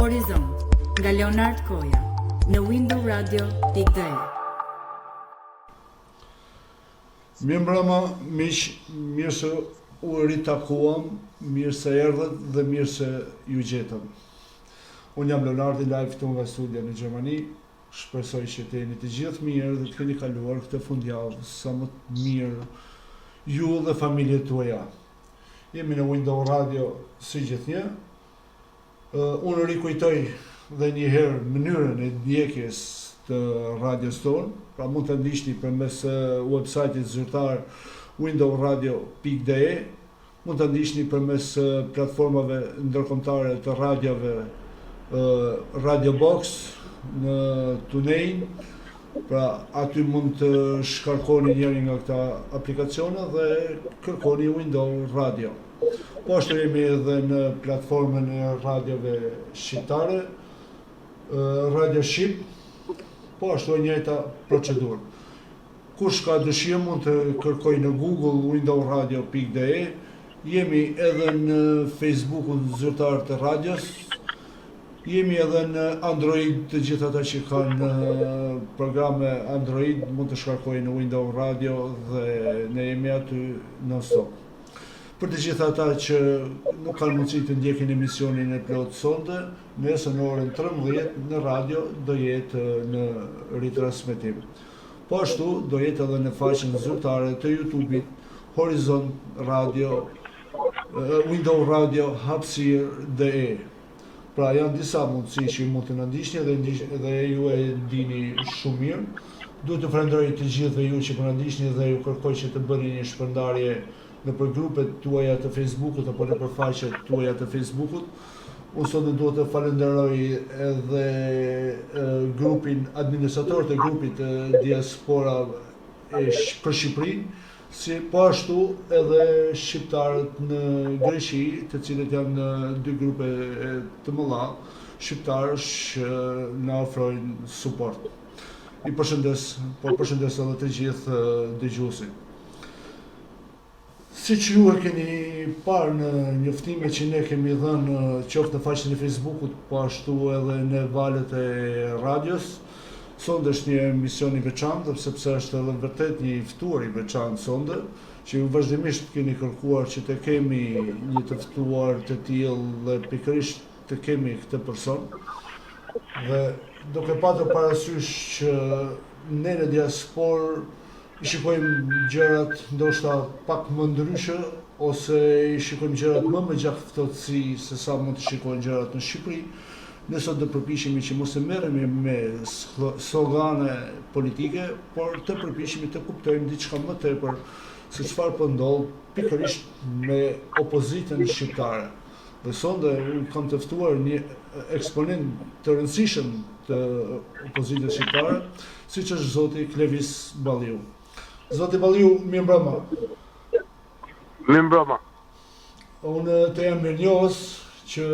Horizont nga Leonard Koja në windowradio.de. Mirë mbrëma, miq, mirë se u ritakuam, mirë se erdhët dhe mirë se ju gjetëm. Unë jam Leonardi, live këtu nga studia në Gjermani. Shpresoj që të jeni të gjithë mirë dhe të keni kaluar këtë fundjavë sa më të mirë ju dhe familjet tuaja. Jemi në Window Radio si gjithnjë. Unë rikujtoj dhe njëherë mënyrën e ndjekjes të radios tonë, pra mund të ndiqni përmes website-it zyrtar windowradio.de, mund të ndiqni përmes platformave ndërkombëtare të radiove Radio Box në TuneIn, pra aty mund të shkarkoni njërin nga këta aplikacione dhe kërkoni Window Radio. Po ashtu jemi edhe në platformën e radiove shqiptare, Radio Shqip, po ashtu e njëjta procedurë. Kush ka dëshirë mund të kërkojë në Google windowradio.de, jemi edhe në Facebookun zyrtar të radios, jemi edhe në Android, të gjithë ata që kanë programe Android mund të shkarkojnë në Window Radio dhe ne jemi aty non-stop. Për të gjithë ata që nuk kanë mundësi të ndjekin emisionin e plot sonde, nesër në orën 13 në radio do jetë në ritransmetim. Po ashtu do jetë edhe në faqen zyrtare të YouTube-it Horizont Radio, Window Radio hapësirë.de. Pra janë disa mundësi që mund të na ndiqni dhe ju e dini shumë mirë. Duhet të falenderoj të gjithëve ju që po na ndiqni dhe ju kërkoj që të bëni një shpërndarje nëpër grupet tuaja të Facebookut apo nëpër faqet tuaja të Facebookut. Unë sot duhet të falenderoj edhe grupin administrator të grupit Diaspora për Shqipërinë, si po ashtu edhe shqiptarët në Greqi, të cilët janë dy grupe të mëdha shqiptarë që na ofrojnë suport. I përshëndes, po përshëndes edhe të gjithë dëgjuesit. Siç ju e keni parë në njoftimet që ne kemi dhënë qoftë në faqen e Facebookut, po ashtu edhe në valët e radios, sonde është një emision i veçantë, sepse është edhe vërtet një i ftuar i veçantë sonde, që ju vazhdimisht keni kërkuar që të kemi një të ftuar të tillë dhe pikërisht të kemi këtë person. Dhe duke patur parasysh që ne në diasporë i shikojmë gjërat ndoshta pak më ndryshe, ose i shikojmë gjërat më me gjaftësi se sa mund të shikojnë gjërat në Shqipëri, ne sot do përpiqemi që mos të merremi me slogane politike, por të përpiqemi të kuptojmë diçka më tepër se çfarë po ndodh pikërisht me opozitën shqiptare. Dhe sonde kam të ftuar një eksponent të rëndësishëm të opozitës shqiptare, siç është zoti Klevis Balliu. Zoti Balliu, mirë mbrëma. Mirë mbrëma. Unë të jam mirënjohës që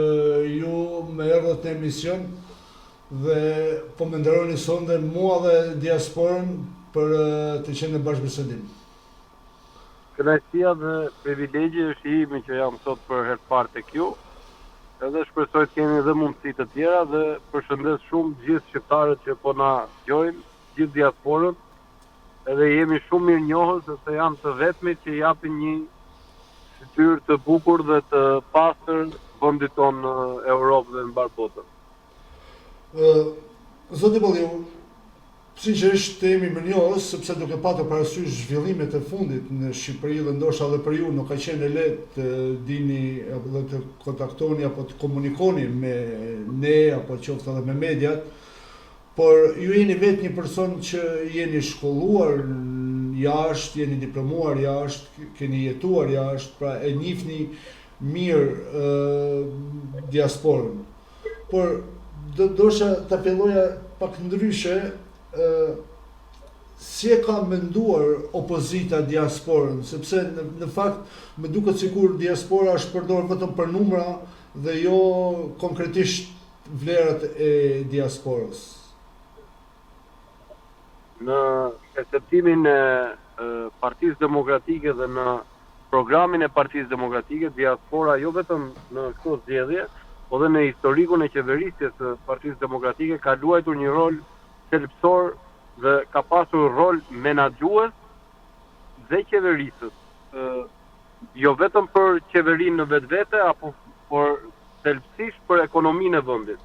ju më erdhët në emision dhe po më nderoni sonde mua dhe diasporën për të qenë në bashkëbisedim. Kënaqësia dhe privilegji është i imi që jam sot për herë të parë tek ju. Edhe shpresoj të keni edhe mundësi të tjera dhe përshëndes shumë gjithë shqiptarët që po na dëgjojnë, gjithë diasporën. Edhe jemi shumë mirënjohës sepse janë të vetmit që japin një fytyrë të bukur dhe të pastër vendit tonë në Europë dhe në mbar botën. Zoti Balliu, sinqerisht të jemi mirënjohës sepse duke patur parasysh zhvillimet e fundit në Shqipëri dhe ndoshta edhe për ju nuk ka qenë lehtë të dini apo të kontaktoni apo të komunikoni me ne apo qoftë edhe me mediat. Por ju jeni vetë një person që jeni shkolluar jashtë, jeni diplomuar jashtë, keni jetuar jashtë, pra e njihni mirë diasporën. Por dosha ta filloja pak ndryshe, si e ka menduar opozita diasporën, sepse në fakt më duket sikur diaspora është përdorur vetëm për numra dhe jo konkretisht vlerat e diasporës. Në perceptimin e Partisë Demokratike dhe në programin e Partisë Demokratike, diaspora jo vetëm në këto zgjedhje, po dhe në historikun e qeverisjes së Partisë Demokratike ka luajtur një rol thelbësor dhe ka pasur rol menaxhues dhe qeverisës. Jo vetëm për qeverinë në vetvete, apo por thelbësisht për ekonominë e vendit.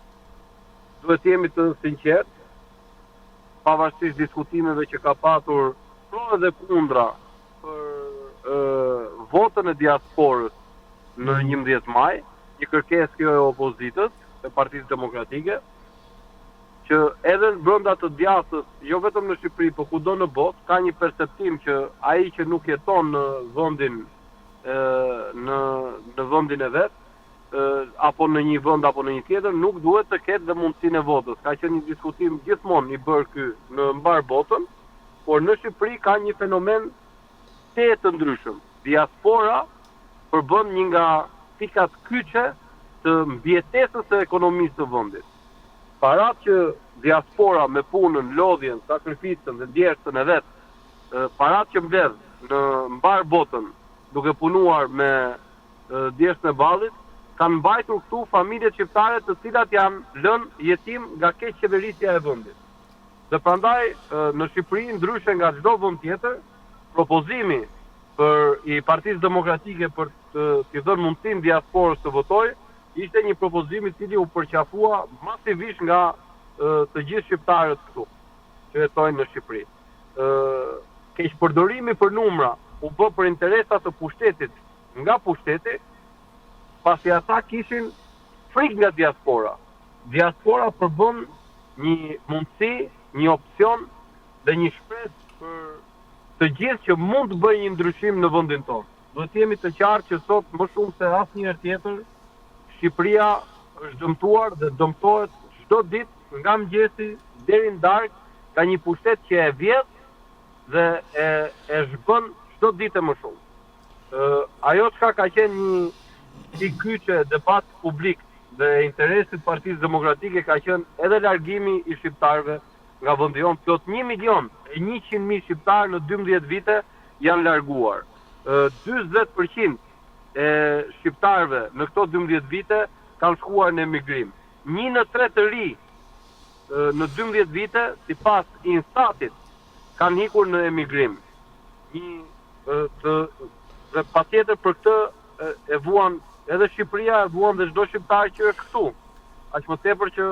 Duhet jemi të sinqert, pavarësisht diskutimeve që ka pasur pro dhe kundra për votën e diasporës në 11 maj, një kërkesë kjo e opozitës, e Partisë Demokratike, që edhe brenda të djathtës, jo vetëm në Shqipëri, por kudo në botë, ka një perceptim që ai që nuk jeton në vendin në vendin e vet, apo në një vend apo në një tjetër, nuk duhet të ketë dhe mundësinë e votës. Ka qenë një diskutim gjithmonë i bërë ky në mbar botën, por në Shqipëri ka një fenomen të ndryshëm. Diaspora përbën një nga pikat kyçe të mbijetesës së ekonomisë së vendit. Parat që diaspora me punën, lodhjen, sakrificën dhe djersën e vet, parat që mbledh në mbar botën, duke punuar me djersën e ballit, kanë mbajtur këtu familjet shqiptare të cilat janë lënë jetim nga keq qeverisja e vendit. Dhe prandaj në Shqipëri, ndryshe nga çdo vend tjetër, propozimi i Partisë Demokratike për t'i dhënë mundësinë diasporës të votojë ishte një propozim i cili u përqafua masivisht nga të gjithë shqiptarët këtu që jetojnë në Shqipëri. Keqpërdorimi për numra u bë për interesat të pushtetit nga pushteti, pasi ata kishin frikë nga diaspora. Diaspora përbën një mundësi, një opcion dhe një shpresë për të gjithë që mund të bëjë një ndryshim në vendin tonë. Duhet jemi të qartë që sot më shumë se asnjëherë tjetër Shqipëria është dëmtuar dhe dëmtohet çdo ditë nga mëngjesi deri në darkë ka një pushtet që e vjedh dhe e zhbën çdo ditë më shumë. Ajo çka ka qenë një kyçe debat publik dhe interesit Partisë Demokratike ka qenë edhe largimi i shqiptarëve nga vendi jon. Plot 1.100.000 shqiptarë në 12 vite janë larguar. 40% e shqiptarëve në këto 12 vite kanë shkuar në emigrim. 1 në 3 të ri në 12 vite, sipas Instatit, kanë ikur në emigrim. Dhe patjetër për këtë e vuan edhe Shqipëria, e vuan dhe çdo shqiptar që është këtu. Aq më tepër që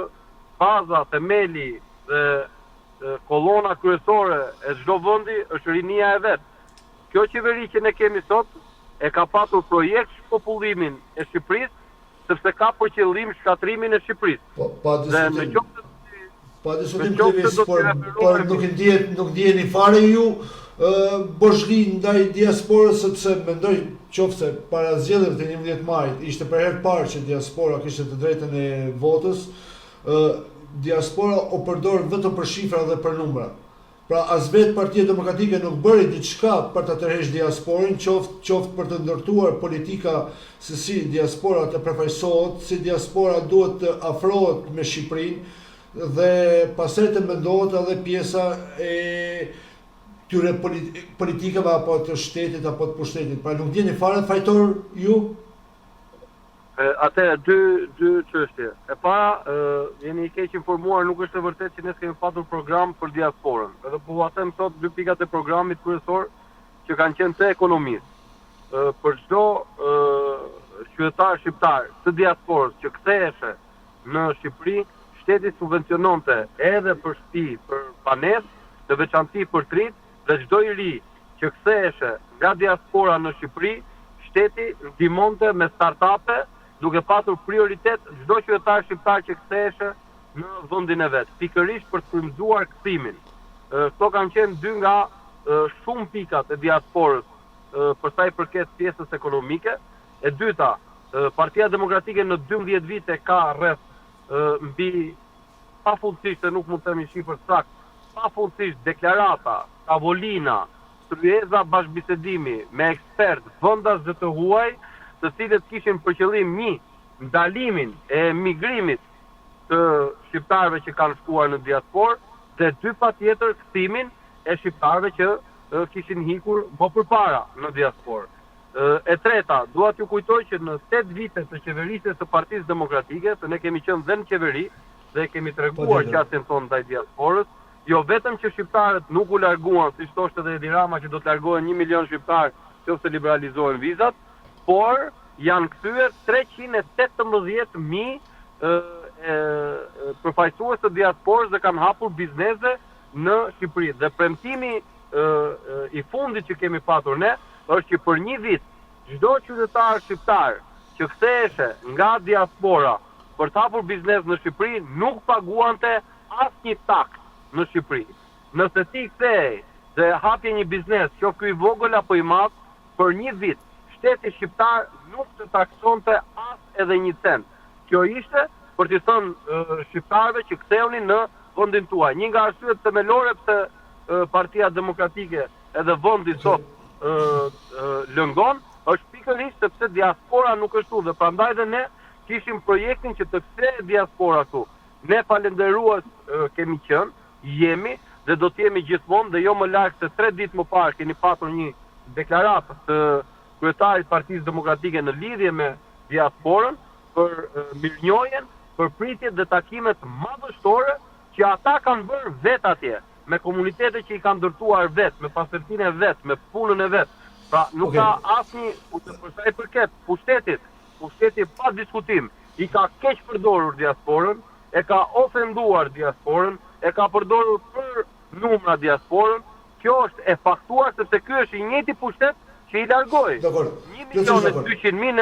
baza, themeli dhe kolona kryesore e çdo vendi është rinia e vet. Kjo qeveri që ne kemi sot e ka patur projekt shpopullimin e Shqipërisë, sepse ka për qëllim shkatrimin e Shqipërisë. Dhe në por nuk ndjeni fare ju boshli ndaj diasporës, sepse mendoj qofse para zgjedhjeve të 11 majit ishte për herë parë që diaspora kishte të drejtën e votës. Diaspora o përdor vetëm për shifra dhe për numra. Pra as vetë Partia Demokratike nuk bëri diçka për të tërheqë diasporin, qoftë për të ndërtuar politika se si diaspora të përfaqësohet, si diaspora duhet të afrohet me Shqipërinë dhe pastaj të mendohet edhe pjesa e tyre politikave apo të shtetit apo të pushtetit. Pra nuk djeni fare fajtor ju? Atëherë dy çështje. E para, jeni i keq informuar, nuk është e vërtetë që ne kemi patur program për diasporën. Edhe po u them sot dy pikat e programit kryesor që kanë qenë të ekonomisë. Për çdo qytetar shqiptar të diasporës që ktheheshe në Shqipëri, shteti subvenciononte edhe për shtëpi, për banesë, në veçanti për trit, dhe çdo i ri që ktheheshe nga diaspora në Shqipëri, shteti ndihmonte me startupe, duke patur prioritet çdo qytetar shqiptar që ktheheshe në vendin e vet, pikërisht për të frymëzuar kthimin. Këto kanë qenë dy nga shumë pikat e diasporës për sa i përket pjesës ekonomike. E dyta, Partia Demokratike në 12 vite ka rreth mbi pafundësisht, se nuk mund të themi shifër sakt, pafundësisht deklarata, tavolina, tryeza bashkëbisedimi me ekspert, vendas dhe të huaj, të cilët kishin për qëllim një ndalimin e emigrimit të shqiptarëve që kanë shkuar në diasporë dhe dy patjetër kthimin e shqiptarëve që kishin hikur më përpara në diasporë. E treta, dua t'ju kujtoj që në 8 vite të qeverisjes së Partisë Demokratike, se ne kemi qenë dhe në qeveri dhe kemi treguar qasjen tonë ndaj diasporës, jo vetëm që shqiptarët nuk u larguan, siç thoshte edhe Edi Rama që do të largohen 1 milion shqiptarë nëse liberalizohen vizat, por janë kthyer 318.000 përfaqësues të diasporës dhe kanë hapur biznese në Shqipëri. Dhe premtimi i fundit që kemi patur ne është që për 1 vit çdo qytetar shqiptar që ktheheshe nga diaspora për të hapur biznes në Shqipëri nuk paguante asnjë taks në Shqipëri. Nëse ti kthehej dhe hapje një biznes, qoftë ky i vogël apo i madh, për 1 vit shteti shqiptar nuk të taksonte as edhe 1 cent. Kjo ishte për të thënë shqiptarëve që ktheuni në vendin tuaj. Një nga arsyet themelore pse Partia Demokratike edhe vendi sot lëngon është pikërisht sepse diaspora nuk është këtu dhe prandaj dhe ne kishim projektin që të kthehej diaspora këtu. Ne falendërues kemi qenë, jemi dhe do të jemi gjithmonë dhe jo më larg se 3 ditë më parë keni patur një deklaratë të kryetarit Partisë Demokratike në lidhje me diasporën për mirënjohjen, për pritjet dhe takimet madhështore që ata kanë bërë vetë atje, me komunitete që i kanë ndërtuar vetë, me pastërtinë e vetë, me punën e vetë. Pra nuk ka asnjë për sa i përket pushteti pa diskutim, i ka keq përdorur diasporën, e ka ofenduar diasporën, e ka përdorur për numra diasporën. Kjo është e faktuar sepse ky është i njëjti pushtet që i largoi. 1.200.000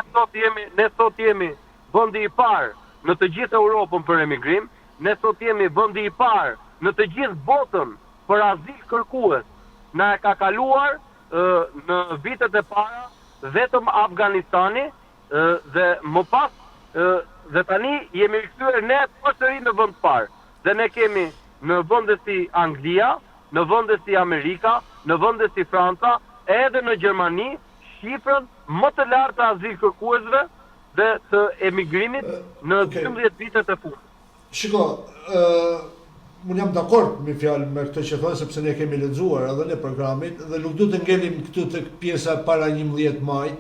ne sot jemi vendi i parë në të gjithë Europën për emigrim, ne sot jemi vendi i parë në të gjithë botën për azil kërkues. Na e ka kaluar në vitet e para vetëm Afganistani dhe më pas dhe tani jemi rikthyer ne përsëri në vend parë. Dhe ne kemi në vende si Anglia, në vende si Amerika, në vende si Franca, edhe në Gjermani, shifrën më të lartë të azil kërkuesve dhe të emigrimit në 12 vitet e fundit. Shiko, unë jam dakord me fjalë me këtë që thonë, sepse ne kemi lexuar edhe në programin dhe nuk du të ngelim këtu tek pjesa para 11 majit.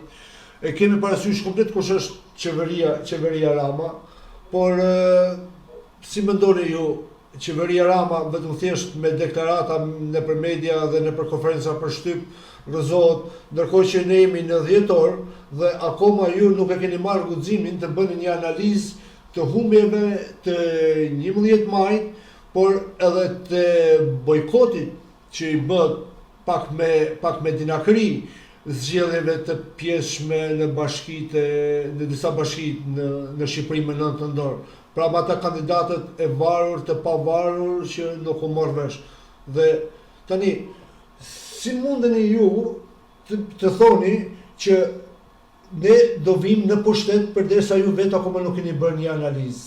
E kemi parasysh komplet kush është qeveria Rama, por si mendoni ju, qeveria Rama vetëm thjesht me deklarata nëpër media dhe nëpër konferenca për shtyp rrëzohet, ndërkohë që ne jemi në 10 orë dhe akoma ju nuk e keni marrë guximin të bëni një analizë të humbjeve të 11 majit, por edhe të bojkotit që i bëhet pak me dinakri zgjedhjeve të pjesshme në në disa bashkitë në Shqipëri më 9 nëntor. Pra me ata kandidatët e varur të pavarur që nuk u morë vesh. Dhe tani, si mundeni ju të thoni që ne do vim në pushtet përderisa ju vetë akoma nuk keni bërë një analizë?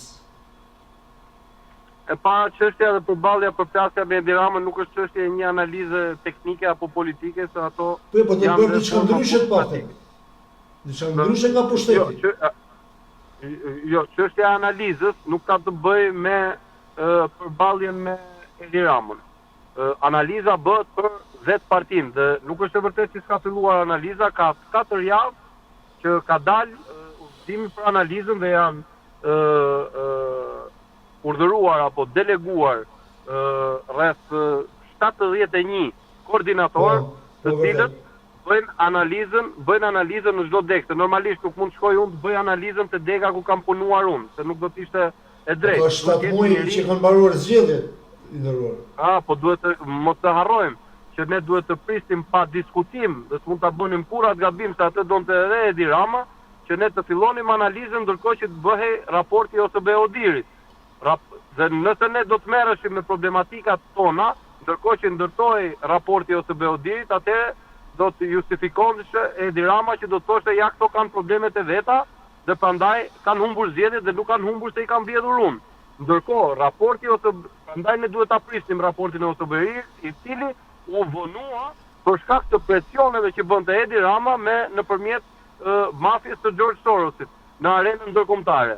E para çështja dhe përballja përplasja me Edi Ramën nuk është çështje e një analize teknike apo politike, se ato po do të bëjmë diçka ndryshe të paktën. Diçka ndryshe nga pushteti. Jo, çështja e analizës nuk ka të bëjë me përballjen me Edi Ramën. Analiza bëhet për vetë partinë dhe nuk është e vërtetë që s'ka filluar analiza, ka 4 javë që ka dalë udhëtimi për analizën dhe janë urdhëruar apo deleguar rreth 71 koordinatorë, të cilët bëjnë analizën në çdo degë. Normalisht nuk mund të shkoj unë të bëj analizën te dega ku kam punuar unë, se nuk do të ishte e drejtë. Po 7 muaj që kanë mbaruar zgjedhjet i ndëruar. Po duhet mos të harrojmë që ne duhet të pristim pa diskutim, dhe s'mund ta bënim kur atë gabim se atë donte edhe Edi Rama, që ne të fillonim analizën ndërkohë që të bëhej raporti OSBE-Odirit. Dhe nëse ne do të merreshim me problematikat tona, ndërkohë që ndërtoi raporti OSBE-Odirit, atëherë do të justifikonte Edi Rama që do të thoshte ja këto kanë problemet e veta dhe prandaj kanë humbur zgjedhjet dhe nuk kanë humbur se i kanë vjedhur unë. Ndërkohë raporti prandaj ne duhet ta prisnim raportin e OSBE-it, i cili u vonua për shkak të presioneve që bënte Edi Rama nëpërmjet mafjes së George Sorosit në arenën ndërkombëtare.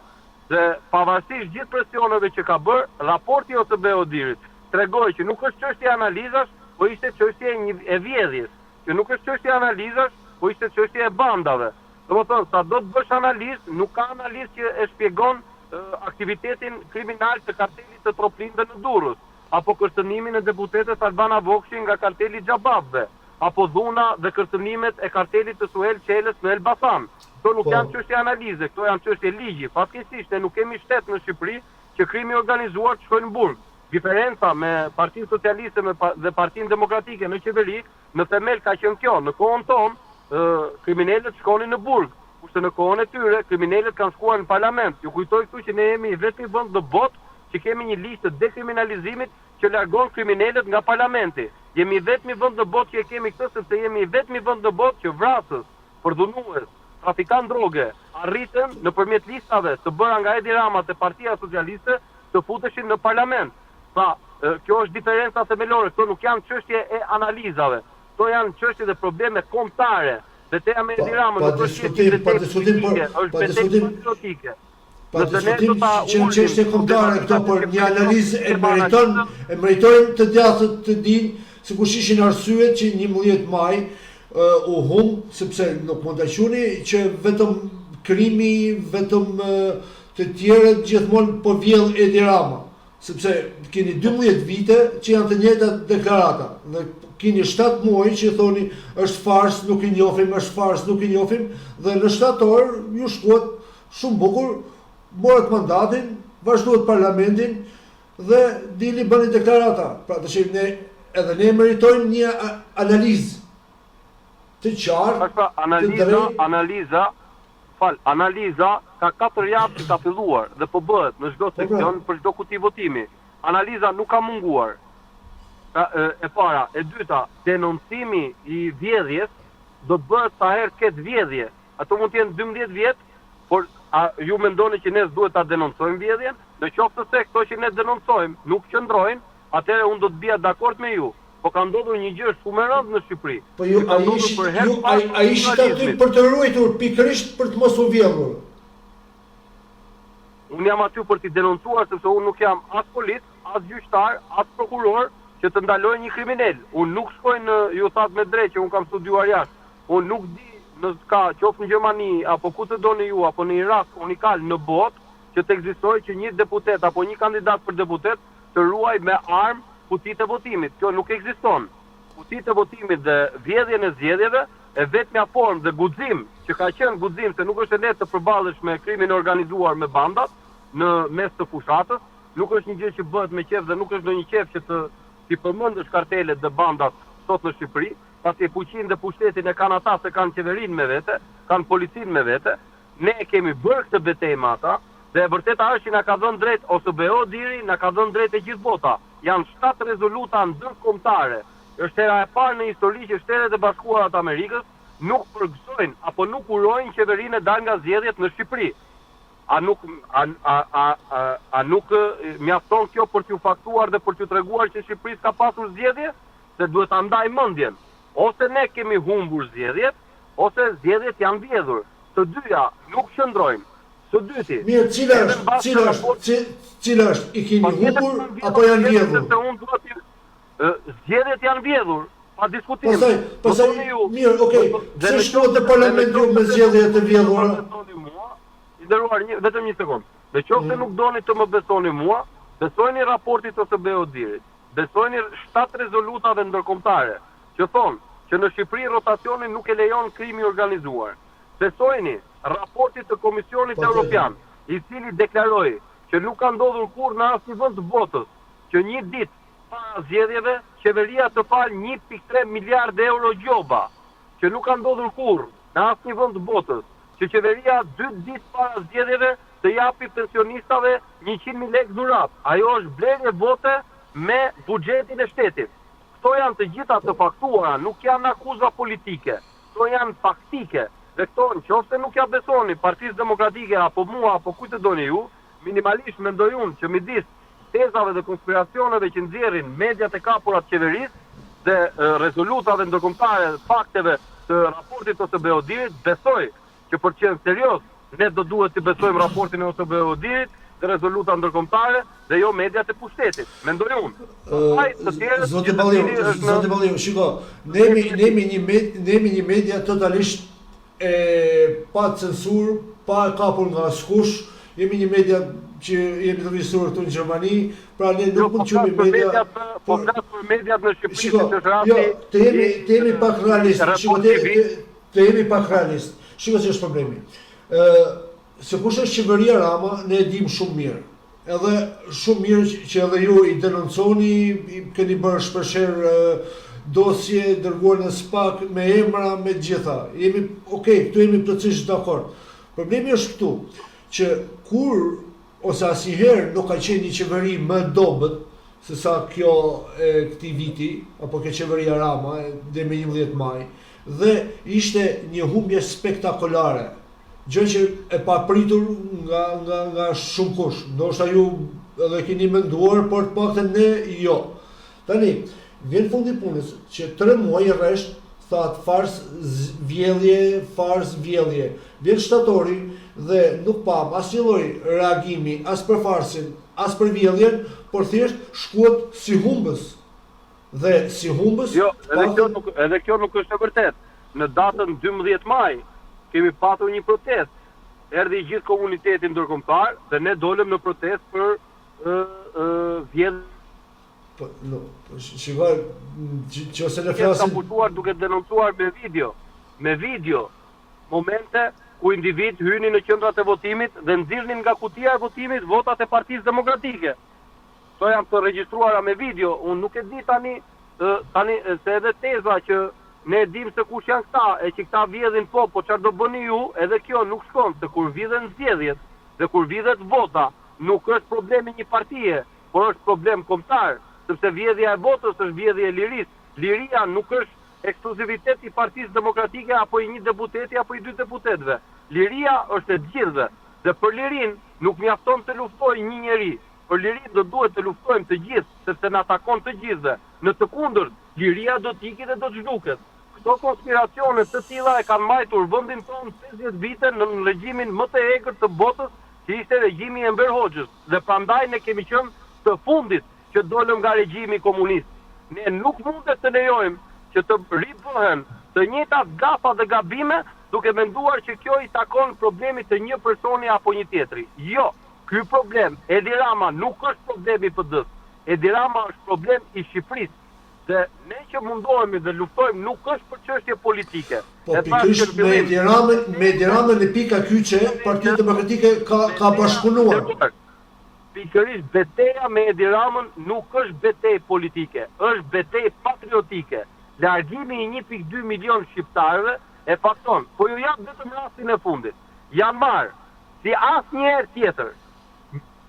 Dhe pavarësisht gjithë presioneve që ka bërë, raporti i OSBE-Odirit tregoi që nuk është çështje analizash, po ishte çështje e vjedhjes. Që nuk është çështje analizash, po ishte çështja e bandave. Domethënë, sa do të bësh analizë, nuk ka analizë që e shpjegon aktivitetin kriminal të kartelit të Troplindë në Durrës, apo kërcënimin e deputetes Albana Vokshi nga karteli Xhababëve, apo dhuna dhe kërcënimet e kartelit të Suhel Qelës në Elbasan. Këto nuk janë çështje analize, këto janë çështje ligji. Fatkeqësisht ne nuk kemi shtet në Shqipëri që krimi organizuar të shkojnë në burg. Diferenca me Partinë Socialiste dhe Partinë Demokratike në qeveri, në themel ka qenë kjo. Në kohën tonë, kriminalët shkonin në burg, kurse në kohën e tyre kriminalët kanë shkuar në parlament. Ju kujtoj këtu që ne jemi vetëm vend në botë që kemi një listë të dekriminalizimit që largon kriminalët nga parlamenti. Jemi vetëm vend në botë që kemi këtë, sepse jemi vetëm vend në botë që vrasës, përdhunues, trafikant droge arritën nëpërmjet listave të bëra nga Edi Rama te Partia Socialiste të futeshin në parlament. Pra, kjo është diferenca themelore. Këto nuk janë çështje e analizave. Këto janë çështje dhe probleme kombëtare. Betejë me Edi Rama nuk është çështje politike. Pa diskutim që në çështje kombëtare këto, por një analizë e meritojnë të djathtët të dinë se kush ishin arsyet që 11 maj u hum, sepse nuk mund të quni që vetëm krimi, vetëm të tjerët gjithmonë po vjell Edi Rama, sepse keni 12 vite që janë të njëjta deklarata, dhe keni 7 muaj që thoni është fars, nuk i njohim, është fars, nuk i njohim, dhe në shtator ju shkuat shumë bukur, morët mandatin, vazhduat parlamentin dhe dili bëni deklarata. Pra të shihim ne, edhe ne meritojmë një analizë të qartë, analiza ka 4 javë që ka filluar dhe po bëhet në çdo seksion për çdo kuti votimi. Analiza nuk ka munguar. E para, e dyta, denoncimi i vjedhjes do të bëhet sa herë ketë vjedhje. Ato mund të jenë 12 vjet, por ju mendoni që ne duhet ta denoncojmë vjedhjen? Në qoftë se këto që ne denoncojmë nuk qëndrojnë, atëherë unë do të bija dakord me ju. Po ka ndodhur një gjë shumë e rëndë në Shqipëri. Po ju a ishit aty për të ruajtur pikërisht për të mos u vjedhur? Unë jam aty për t'i denoncuar, sepse unë nuk jam as polit, as gjyqtar, as prokuror që të ndaloj një kriminal. Unë nuk shkoj në, ju thatë me drejt që unë kam studiuar jashtë. Unë nuk di qoftë në Gjermani apo ku të doni ju, apo në Irak unikal në botë, që të ekzistojë që një deputet apo një kandidat për deputet të ruaj me armë kutitë e votimit. Kjo nuk ekziston. Kutitë e votimit dhe vjedhjen e zgjedhjeve e vetmja formë dhe guxim, që ka qenë guxim se nuk është e lehtë të përballesh me krimin organizuar me bandat në mes të fushatës, nuk është një gjë që bëhet me qef dhe nuk është ndonjë qef që ti përmendësh kartelet dhe bandat sot në Shqipëri, pasi fuqinë dhe pushtetin e kanë ata se kanë qeverinë me vete, kanë policinë me vete. Ne kemi bërë këtë betejë me ata dhe e vërteta është që na ka dhënë drejt OSBE diri, na ka dhënë drejt e gjithë bota. Janë 7 rezoluta ndërkombëtare. Është hera e parë në histori që Shtetet e Bashkuara të Amerikës nuk përgësojnë apo nuk urojnë qeverinë e dalë nga zgjedhjet në Shqipëri. A nuk mjafton kjo për t'ju faktuar dhe për t'ju treguar që Shqipëri ka pasur zgjedhje? Se duhet ta ndaj mendjen. Ose ne kemi humbur zgjedhjet, ose zgjedhjet janë vjedhur. Të dyja nuk qëndrojnë. Së dyti. Mirë, cila është? I keni humbur apo janë vjedhur? Zgjedhjet janë vjedhur, pa diskutim. Pastaj, mirë, okay. Pse shkohet në parlament ju me zgjedhje të vjedhura? I nderuar, vetëm një sekond. Me qoftë nuk doni të më besoni mua, besojni raportit të OSBE-dirit. Besojni 7 rezolutave ndërkombëtare që thonë që në Shqipëri rotacioni nuk e lejon krimi organizuar. Besojni raportit të Komisionit Evropian, i cili deklaroi që nuk ka ndodhur kurrë në asnjë vend të botës që një ditë para zgjedhjeve qeveria të fal 1.3 miliardë euro gjoba, që nuk ka ndodhur kurrë në asnjë vend të botës që qeveria 2 ditë para zgjedhjeve të japi pensionistave 100.000 lekë dhurat. Ajo është blerje vote me buxhetin e shtetit. Këto janë të gjitha të faktuara, nuk janë akuza politike. Këto janë faktike. Dhe këto nëse nuk ja besoni Partisë Demokratike apo mua apo kujt e doni ju, minimalisht mendoj unë që midis tezave dhe konspiracioneve që nxjerrin mediat e kapura të qeverisë dhe rezolutave ndërkombëtare, fakteve të raportit të OSBE-dirit, besoj që për të qenë serioz, ne do duhet të besojmë raportin e OSBE-dirit dhe rezoluta ndërkombëtare dhe jo mediat e pushtetit. Mendoj unë. Zoti Balliu, shiko, ne jemi një media totalisht pa censur, pa kapur nga askush, jemi një media që jemi të vizituar këtu në Gjermani, pra ne nuk mund të quhemi media. Po flas për mediat në Shqipëri, shiko, është rasti. Jo, të jemi pak realist. Shiko, të jemi pak realist. Shiko që është problemi. Se kush është qeveria Rama, ne e dim shumë mirë. Edhe shumë mirë që edhe ju i denonconi, keni bërë shpeshherë dosje, dërguar në SPAK me emra, me gjitha. Këtu jemi plotësisht dakord. Problemi është këtu, që kur ose asnjëherë nuk ka qenë një qeveri më dobët se sa kjo këtij viti, apo kjo qeveria Rama, dhe me 11 maj, dhe ishte një humbje spektakolare, gjë që e papritur nga shumë kush. Ndoshta ju edhe keni menduar, por të paktën ne jo. Tani, vjen fundi punës që 3 muaj rresht thatë fars vjedhje. Vjen shtatori dhe nuk pam asnjë lloj reagimi as për farsin, as për vjedhjen, por thjesht shkuat si humbës. Dhe si humbës... Jo, edhe kjo nuk është e vërtet. Në datën 12 maj kemi patur një protest. Erdhi gjithë komunitetin ndërkombëtar dhe ne dolëm në protest për vjedhjen. Shikoj, që ose ne flasim... Ka putuar duke denoncuar me video, momente ku individ hynin në qendrat e votimit dhe nxirrnin nga kutia e votimit votat e Partisë Demokratike. Këto janë të regjistruara me video. Unë nuk e di tani se edhe teza që ne dim se kush janë këta, e që këta vjedhin po çfarë do bëni ju, edhe kjo nuk shkon, se kur vjedhen zgjedhjet dhe kur vjedhet vota, nuk është problemi një partie, por është problem kombëtar, sepse vjedhja e votës është vjedhje e lirisë. Liria nuk është ekskluzivitet i Partisë Demokratike apo i një deputeti apo i 2 deputetëve. Liria është e gjithëve. Dhe për lirin nuk mjafton të luftojë një njeri. Për lirin do duhet të luftojmë të gjithë, sepse na takon të gjithëve. Në të kundërt, liria do të ikë dhe do të zhduket. Këto konspiracione të tilla e kanë mbajtur vendin tonë 50 vite në regjimin më të egër të botës, që ishte regjimi i Enver Hoxhës. Dhe prandaj ne kemi qenë të fundit që dolëm nga regjimi komunist. Ne nuk mundet të lejojmë që të ribëhen të njëjtat gafa dhe gabime duke menduar që kjo i takon problemit të një personi apo një tjetri. Jo, ky problem, Edi Rama nuk është problemi i PD-s. Edi Rama është problem i Shqipërisë. Dhe ne që mundohemi dhe luftojmë nuk është për çështje politike. Po pikërisht me Edi Ramën në pika kyçe, Partia Demokratike ka bashkëpunuar. Pikërisht betejë me Edi Ramën nuk është betejë politike, është betejë patriotike. Largimi i 1.2 milion shqiptarëve e fakton, po ju jap vetëm rastin e fundit. Janë marrë, si asnjëherë tjetër,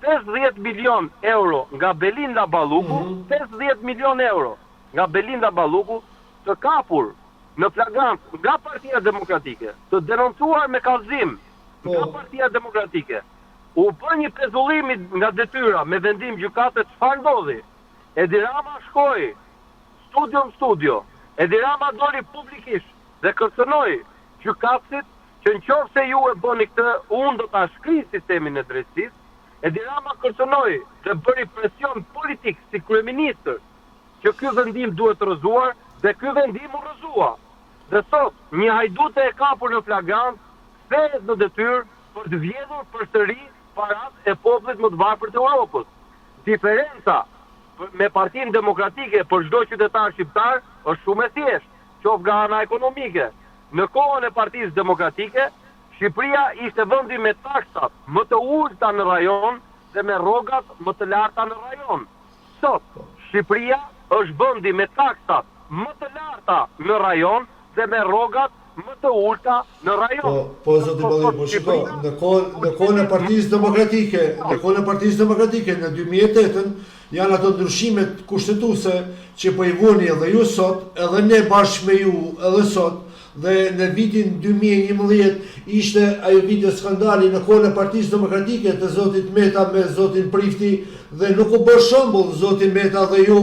50 milion euro nga Belinda Balluku, 50 milion euro nga Belinda Balluku, të kapur në flagrant nga Partia Demokratike, të denoncuar me kallëzim nga Partia Demokratike. U bë një pezullimi nga detyra me vendim gjykate, çfarë ndodhi? Edi Rama shkoi studio. Edi Rama doli publikisht dhe kërcënoi gjykatësit që nëse ju e bëni këtë, unë do ta shkrij sistemin e drejtësisë. Edi Rama kërcënoi dhe bëri presion politik si kryeministër që ky vendim duhet të rrëzuar dhe ky vendim u rrëzua. Dhe sot një hajdute e kapur në flagrant kthehet në detyrë për të vjedhur përsëri parat e popullit më të varfër të Europës. Diferenca me Partinë Demokratike për çdo qytetar shqiptar është shumë e thjeshtë, qoftë nga ana ekonomike. Në kohën e Partisë Demokratike, Shqipëria ishte vendi me taksat më të ulta në rajon dhe me rrogat më të larta në rajon. Sot, Shqipëria është vendi me taksat më të larta në rajon dhe me rrogat më të ulta në rajon. Po zoti Balliu, po shiko, në kohën e Partisë Demokratike, në 2008 janë ato ndryshimet kushtetuese që po i vuni edhe ju sot, edhe ne bashkë me ju edhe sot, dhe në vitin 2011 ishte ajo viti skandali në kohën e Partisë Demokratike të zotit Meta me zotin Prifti, dhe nuk u bë shembull zoti Meta dhe ju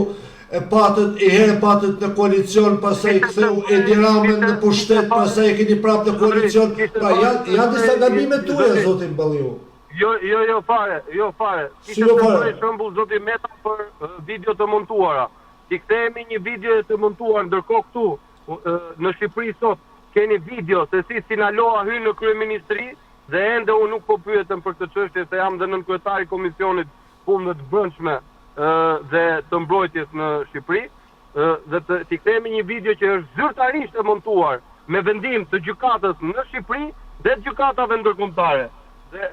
e herë patët në koalicion, pastaj ktheu Edi Ramën në pushtet, pastaj e keni prapë në koalicion. Pra janë disa gabime tuaja, zotin Balliu. Jo fare. Si jo fare? Për shembull zoti Meta për video të montuara. Ti kthehemi një video të montuar, ndërkohë këtu në Shqipëri sot keni video se si Sinaloa hyn në kryeministri dhe ende unë nuk po pyetëm për këtë çështje se jam dhe nën kryetari i komisionit punëve të brendshme dhe të mbrojtjes në Shqipëri dhe ti kthehemi një video që është zyrtarisht e montuar me vendim të gjykatës në Shqipëri dhe të gjykatave ndërkombëtare. Dhe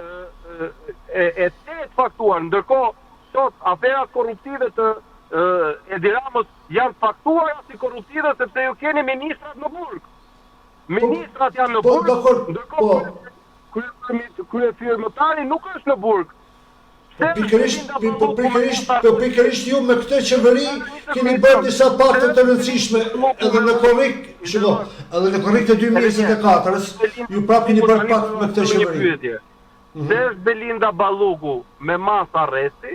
e faktuar, ndërkohë sot aferat korruptive të Edi Ramës janë faktuara si korruptive sepse ju keni ministrat në burg. Ministrat janë në burg, ndërkohë kryefirmëtari nuk është në burg. Pikërisht ju me këtë qeveri keni bërë disa pakte të rëndësishme edhe në korrik të 2024-ës ju prap keni bërë pakt me këtë qeveri. Se është Belinda Balluku me mas arresti,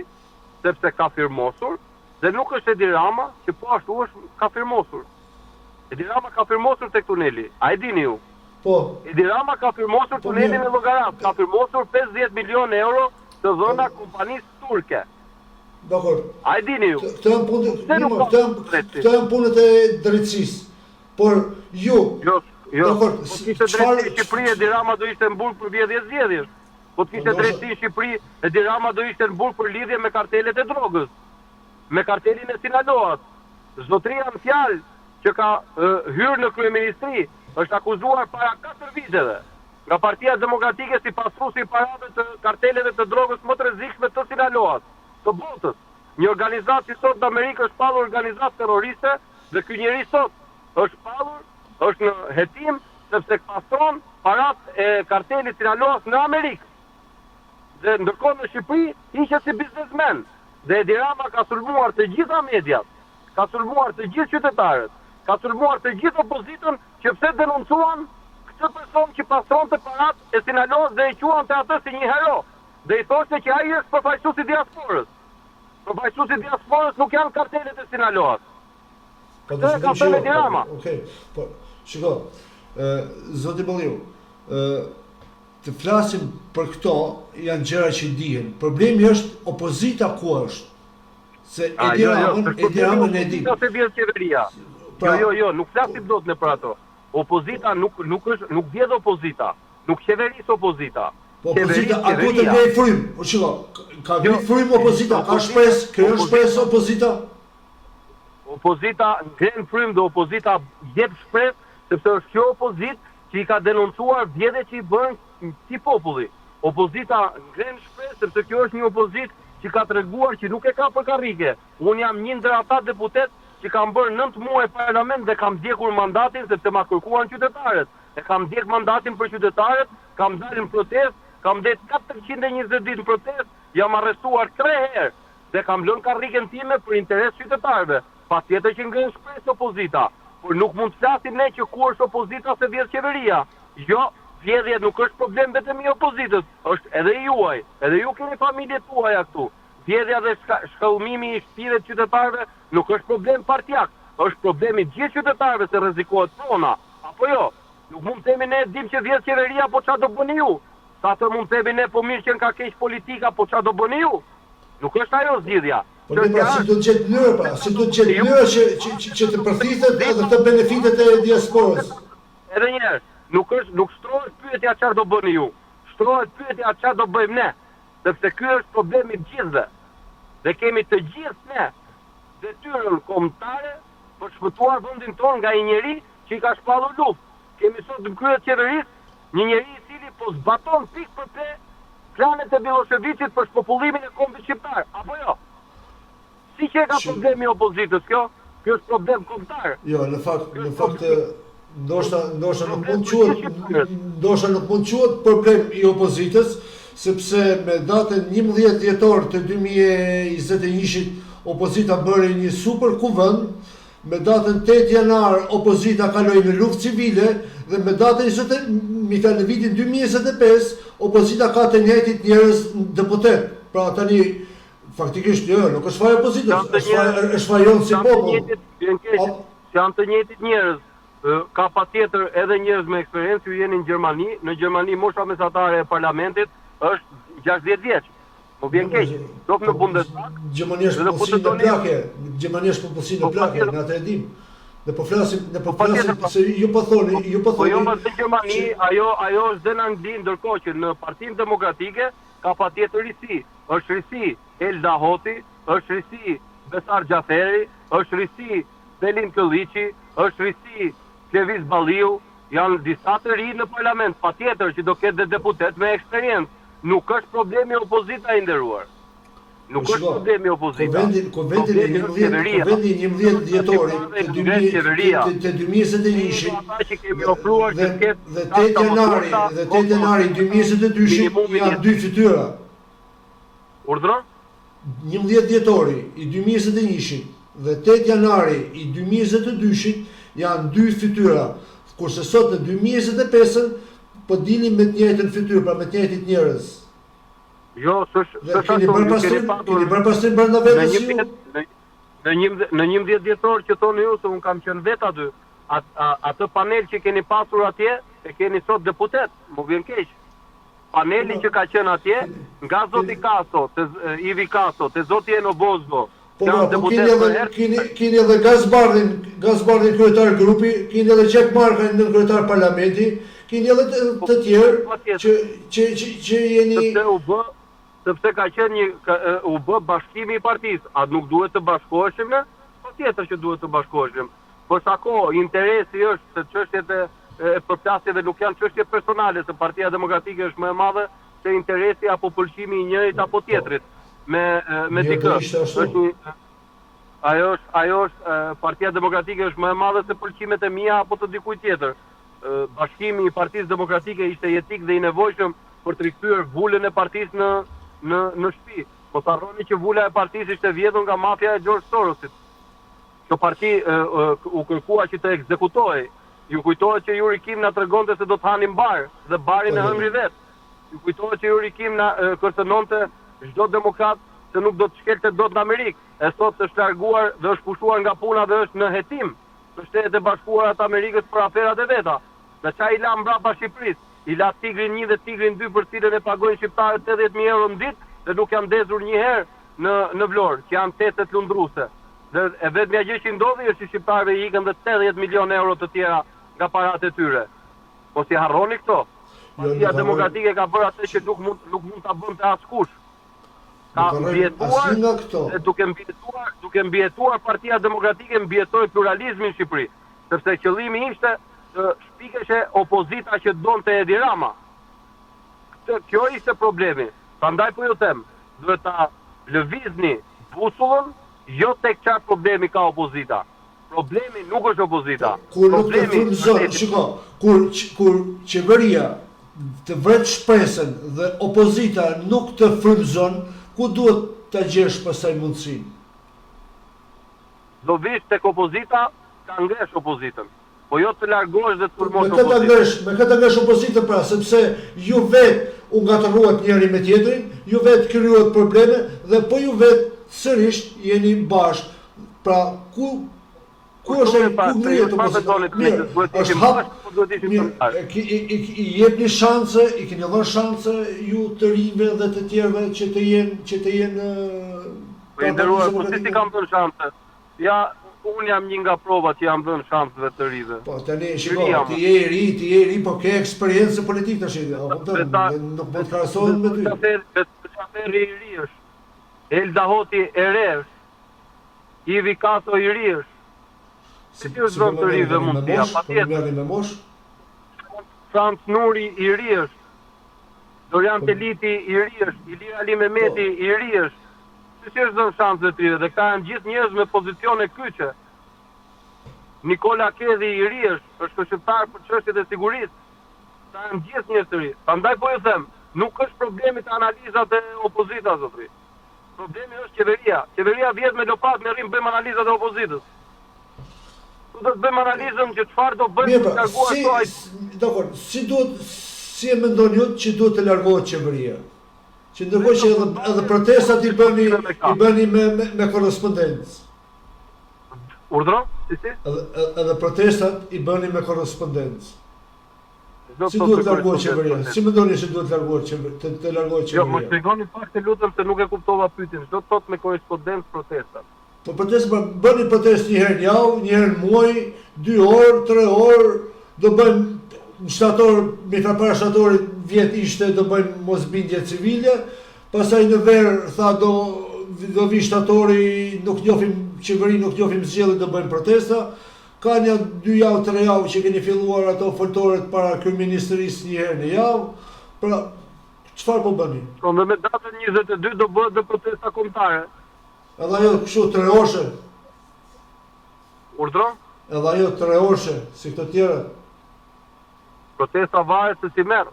sepse ka firmosur, dhe nuk është Edi Rama, që po ashtu është ka firmosur. Edi Rama ka firmosur tek tuneli, a e dini ju? Po. Edi Rama ka firmosur tunelin e Llogarat, ka firmosur 50 milion euro të dhëna kompanisë turke. Dakor. A e dini ju? Këto janë punët e drejtësisë. Por ju, jo. Dakor, Po kishte drejtë në Shqipëri, Edi Rama do ishte në burg për vjedhje zgjedhjesh. Po të kishte drejtësi në Shqipëri, Edi Rama do ishte në burg për lidhje me kartelet e drogës, me kartelin e Sinaloas. Zotria në fjalë që ka hyrë në kryeministri është akuzuar para 4 viteve nga Partia Demokratike si pasuesi i parave të karteleve të drogës më të rrezikshme të Sinaloas, të botës. Një organizatë që sot në Amerikë është pallur organizatë terroriste dhe ky njeri sot është pallur, është në hetim sepse pastron parat e kartelit Sinaloas në Amerikë. Dhe ndërkohë në Shqipëri ishe si biznesmen. Dhe Edi Rama ka sulmuar të gjitha mediat, ka sulmuar të gjithë qytetarët, ka sulmuar të gjithë opozitën që pse denoncuan këtë person që pastron të parat e Sinaloas dhe e quan të atë si një hero. Dhe i thoshte që ai është përfaqësues i diasporës. Përfaqësues i diasporës nuk janë kartelet e Sinaloas. Këtë ka thënë Edi Rama. Okej, po, shiko, zoti Balliu, të flasim për këto janë gjëra që dihen. Problemi është opozita ku është. Se Edi Ramën e di. Se vjen qeveria. Jo, nuk flasim dot në për ato. Opozita nuk vjedh opozita, nuk qeveris opozita. Po opozita apo të vjen frym. Po shiko, ka vjen frym opozita, ka shpresë, kjo është shpresë opozita. Opozita ngren frym dhe opozita jep shpresë sepse është kjo opozitë që i ka denoncuar vjedhjet që i bën si populli. Opozita ngren shpresë sepse kjo është një opozitë që ka treguar që nuk e ka për karrige. Unë jam një ndër ata deputet që kam bërë 9 muaj parlament dhe kam ndjekur mandatin sepse ma kërkuan qytetarët. E kam ndjek mandatin për qytetarët, kam dalë në protest, kam det 420 ditë në protest, jam arrestuar 3 herë dhe kam lënë karrigen time për interes qytetarëve. Patjetër që ngren shpresë opozita, por nuk mund të flasim ne që ku është opozita se vjedh qeveria. Jo, vjedhja nuk është problem vetëm i opozitës, është edhe i juaj. Edhe ju keni familjet tuaja këtu. Vjedhja dhe shkallëmimi i shtëpive të qytetarëve nuk është problem partijak, është problem i gjithë qytetarëve se rrezikohet prona. Apo jo? Nuk mund të themi ne dim që vjedh qeveria, po çfarë do bëni ju? Sa të mund të themi ne po mirë që ka keq politika, po çfarë do bëni ju? Nuk është ajo zgjidhja. Po ne si do të gjetë mënyrë, si do të gjetë mënyrë që të përfitet edhe të benefitet e diasporës. Edhe një herë, nuk shtrohet pyetja çfarë do bëni ju. Shtrohet pyetja çfarë do bëjmë ne, sepse ky është problemi i gjithëve. Dhe kemi të gjithë ne detyrën kombëtare për shpëtuar vendin tonë nga një njeri që i ka shpallur luftë. Kemi sot në krye të qeverisë një njeri i cili po zbaton pikë për pe planet e Miloševićit për shpopullimin e kombit shqiptar, apo jo? Si që ka problemi opozitës kjo? Kjo është problem kombëtar. Jo, në fakt ndoshta nuk mund quhet problem i opozitës, sepse me datën 11 dhjetor të 2021 opozita bëri një super kuvend, me datën 8 janar opozita kaloi në luftë civile dhe me datën në vitin 2025 opozita ka të njëjtit njerëz deputet. Pra tani faktikisht nuk është fare opozitës, është fare jonë si popull. Janë të njëjtit njerëz. Ka patjetër edhe njerëz me eksperiencë, ju jeni në Gjermani. Në Gjermani mosha mesatare e parlamentit është 60 vjeç. Më vjen keq. Dok në Bundestag. Gjermania është popullsi në plake, Gjermania është popullsi në plake, në atë e dim. Ne po flasim se ju po thoni. Po jo më në Gjermani, ajo është dhe në Angli, ndërkohë që në Partinë Demokratike ka patjetër risi. Është risi Elda Hoti, është risi Besar Gjaferi, është risi Selin Këlliqi, është risi Lëviz Balliu, janë disa të ri në parlament, patjetër që do ketë dhe deputet me eksperiencë. Nuk është problemi opozita i nderuar. Nuk është problemi opozita. Konvendi 11 dhjetori të 2021 ata që kemi ofruar që ketë dhe 8 janari 2022 janë dy fytyra. Urdhro? 11 dhjetori i 2021 dhe 8 janari i 2022 janë dy fytyra. Kurse sot në 2025 po dilni me të njëjtën fytyrë, pra me të njëjtit njerëz. Jo, keni bërë pastrim brenda vetes ju. Në 11 dhjetor që thoni ju se un kam qenë vet aty, atë panel që keni pasur atje, e keni sot deputet, më vjen keq. Paneli që ka qenë atje, nga zoti Kaso, Ivi Kaso, te zoti Eno Bozgo, keni edhe Gazbardhin kryetar grupi, keni edhe Gjek Markën në kryetar parlamenti, keni edhe të tjerë që jeni... Sepse ka qenë u bë bashkimi i partisë, a nuk duhet të bashkoheshim ne? Patjetër që duhet të bashkoheshim. Por sa kohë interesi është se çështjet e përplasjeve nuk janë çështje personale, se Partia Demokratike është më e madhe se interesi apo pëlqimi i njërit apo tjetrit me dikë. Ajo është Partia Demokratike është më e madhe se pëlqimet e mia apo të dikujt tjetër. Bashkimi i Partisë Demokratike ishte jetik dhe i nevojshëm për të rikthyer vulën e partisë në shtëpi. Mos harroni që vula e partisë ishte vjedhur nga mafia e George Sorosit. Kjo parti u kërkua që të ekzekutohej. Ju kujtohet që Yuri Kim na tregonte se do të hanin bar dhe barin e hëngri vet. Ju kujtohet që Yuri Kim na kërcënonte çdo demokrat se nuk do të shkelte dot në Amerikë. E sot është larguar dhe është pushuar nga puna dhe është në hetim në Shtetet e Bashkuara të Amerikës për aferat e veta. Dhe çfarë i la mbrapa Shqipërisë? I la Tigrin 1 dhe Tigrin 2 për cilën e pagojnë shqiptarët 80.000 euro në ditë dhe nuk janë ndezur një herë në Vlorë, që janë tetet lundruese. Dhe e vetmja gjë që ndodhi është që shqiptarëve i ikën dhe 80 milion euro të tjera nga paratë e tyre. Mos i harroni këto. Partia Demokratike ka bërë atë që nuk mund ta bënte askush. Ka mbijetuar, duke mbijetuar Partia Demokratike mbijetoi pluralizmin në Shqipëri, sepse qëllimi ishte të shpikeshe opozita që donte Edi Rama. Kjo ishte problemi. Prandaj po ju them, duhet ta lëvizni busullën, jo tek çfarë problemi ka opozita. Problemi nuk është opozita. Kur nuk të frymëzon, shiko, kur qeveria të vret shpresën dhe opozita nuk të frymëzon, ku duhet ta gjesh pastaj mundësinë? Do vish tek opozita, ka ngresh opozitën. Po jo të largohesh dhe të formosh opozitën. Me këtë ngresh opozitën pra, sepse ju vetë u ngatëruat njëri me tjetrin, ju vetë krijuat probleme dhe po ju vetë sërish jeni bashkë. Pra ku është ngrihet opozita? I jepni shanse, i keni dhënë shanse ju të rinjve dhe të tjerëve që të jenë Po i nderuar, po si kam dhënë shanse? Ja, unë jam një nga provat që jam dhënë shansëve të rive. Po tani shiko, ti je i ri, po ke eksperiencë politike tash, nuk mund të krahasohet me ty. Çaferi i ri është. Elda Hoti e re është. Ivi Kaso i ri është. Si ti është dhënë të rive mundësia, patjetër. Me mosh? Frans Nuri i ri është. Dorian Teliti i ri është. Ilir Ali Mehmeti i ri është. Si është dhënë shansë të rive, dhe ka janë gjithë njerëz me pozicione kyçe. Nikola Kedhi i ri është këshilltar për çështjet e sigurisë. Ka janë gjithë njerëz të ri. Prandaj po ju them, nuk është problemi të analizat e opozitës zotëri. Problemi është qeveria. Qeveria vjet me lopat me rrim bëjmë analizat e opozitës. Do të bëjmë analizën që çfarë do bëjmë për të larguar këto. Dakor, si e mendoni ju që duhet të largohet qeveria? Që ndërkohë që edhe protestat i bëni me korrespondencë. Urdhro? Si? Edhe protestat i bëni me korrespondencë. Si duhet largohet qeveria? Si mendoni se duhet largohet të largohet Jo, më qeveria? shpjegoni pak të lutem se nuk e kuptova pyetjen. Çdo thot me korrespondencë protestat. Po protestë bëni protestë një herë në javë, një herë në muaj, 2 orë, 3 orë, do bëjmë në shtator, me para shtatorit vjet ishte do bëjmë mosbindje civile, pastaj në verë tha do vi shtatori, nuk njohim qeverinë, nuk njohim zgjedhjet, do bëjmë protesta. Ka një 2 javë, 3 javë që keni filluar ato foltoret para kryeministërisë një herë në javë. Pra, çfarë po bëni? Po me datën 22 do bëhet dhe protesta kombëtare. Edhe ajo kështu 3 orëshe, Urdhro? edhe ajo 3 orëshe, si këto tjera. Protesta varet se si merr.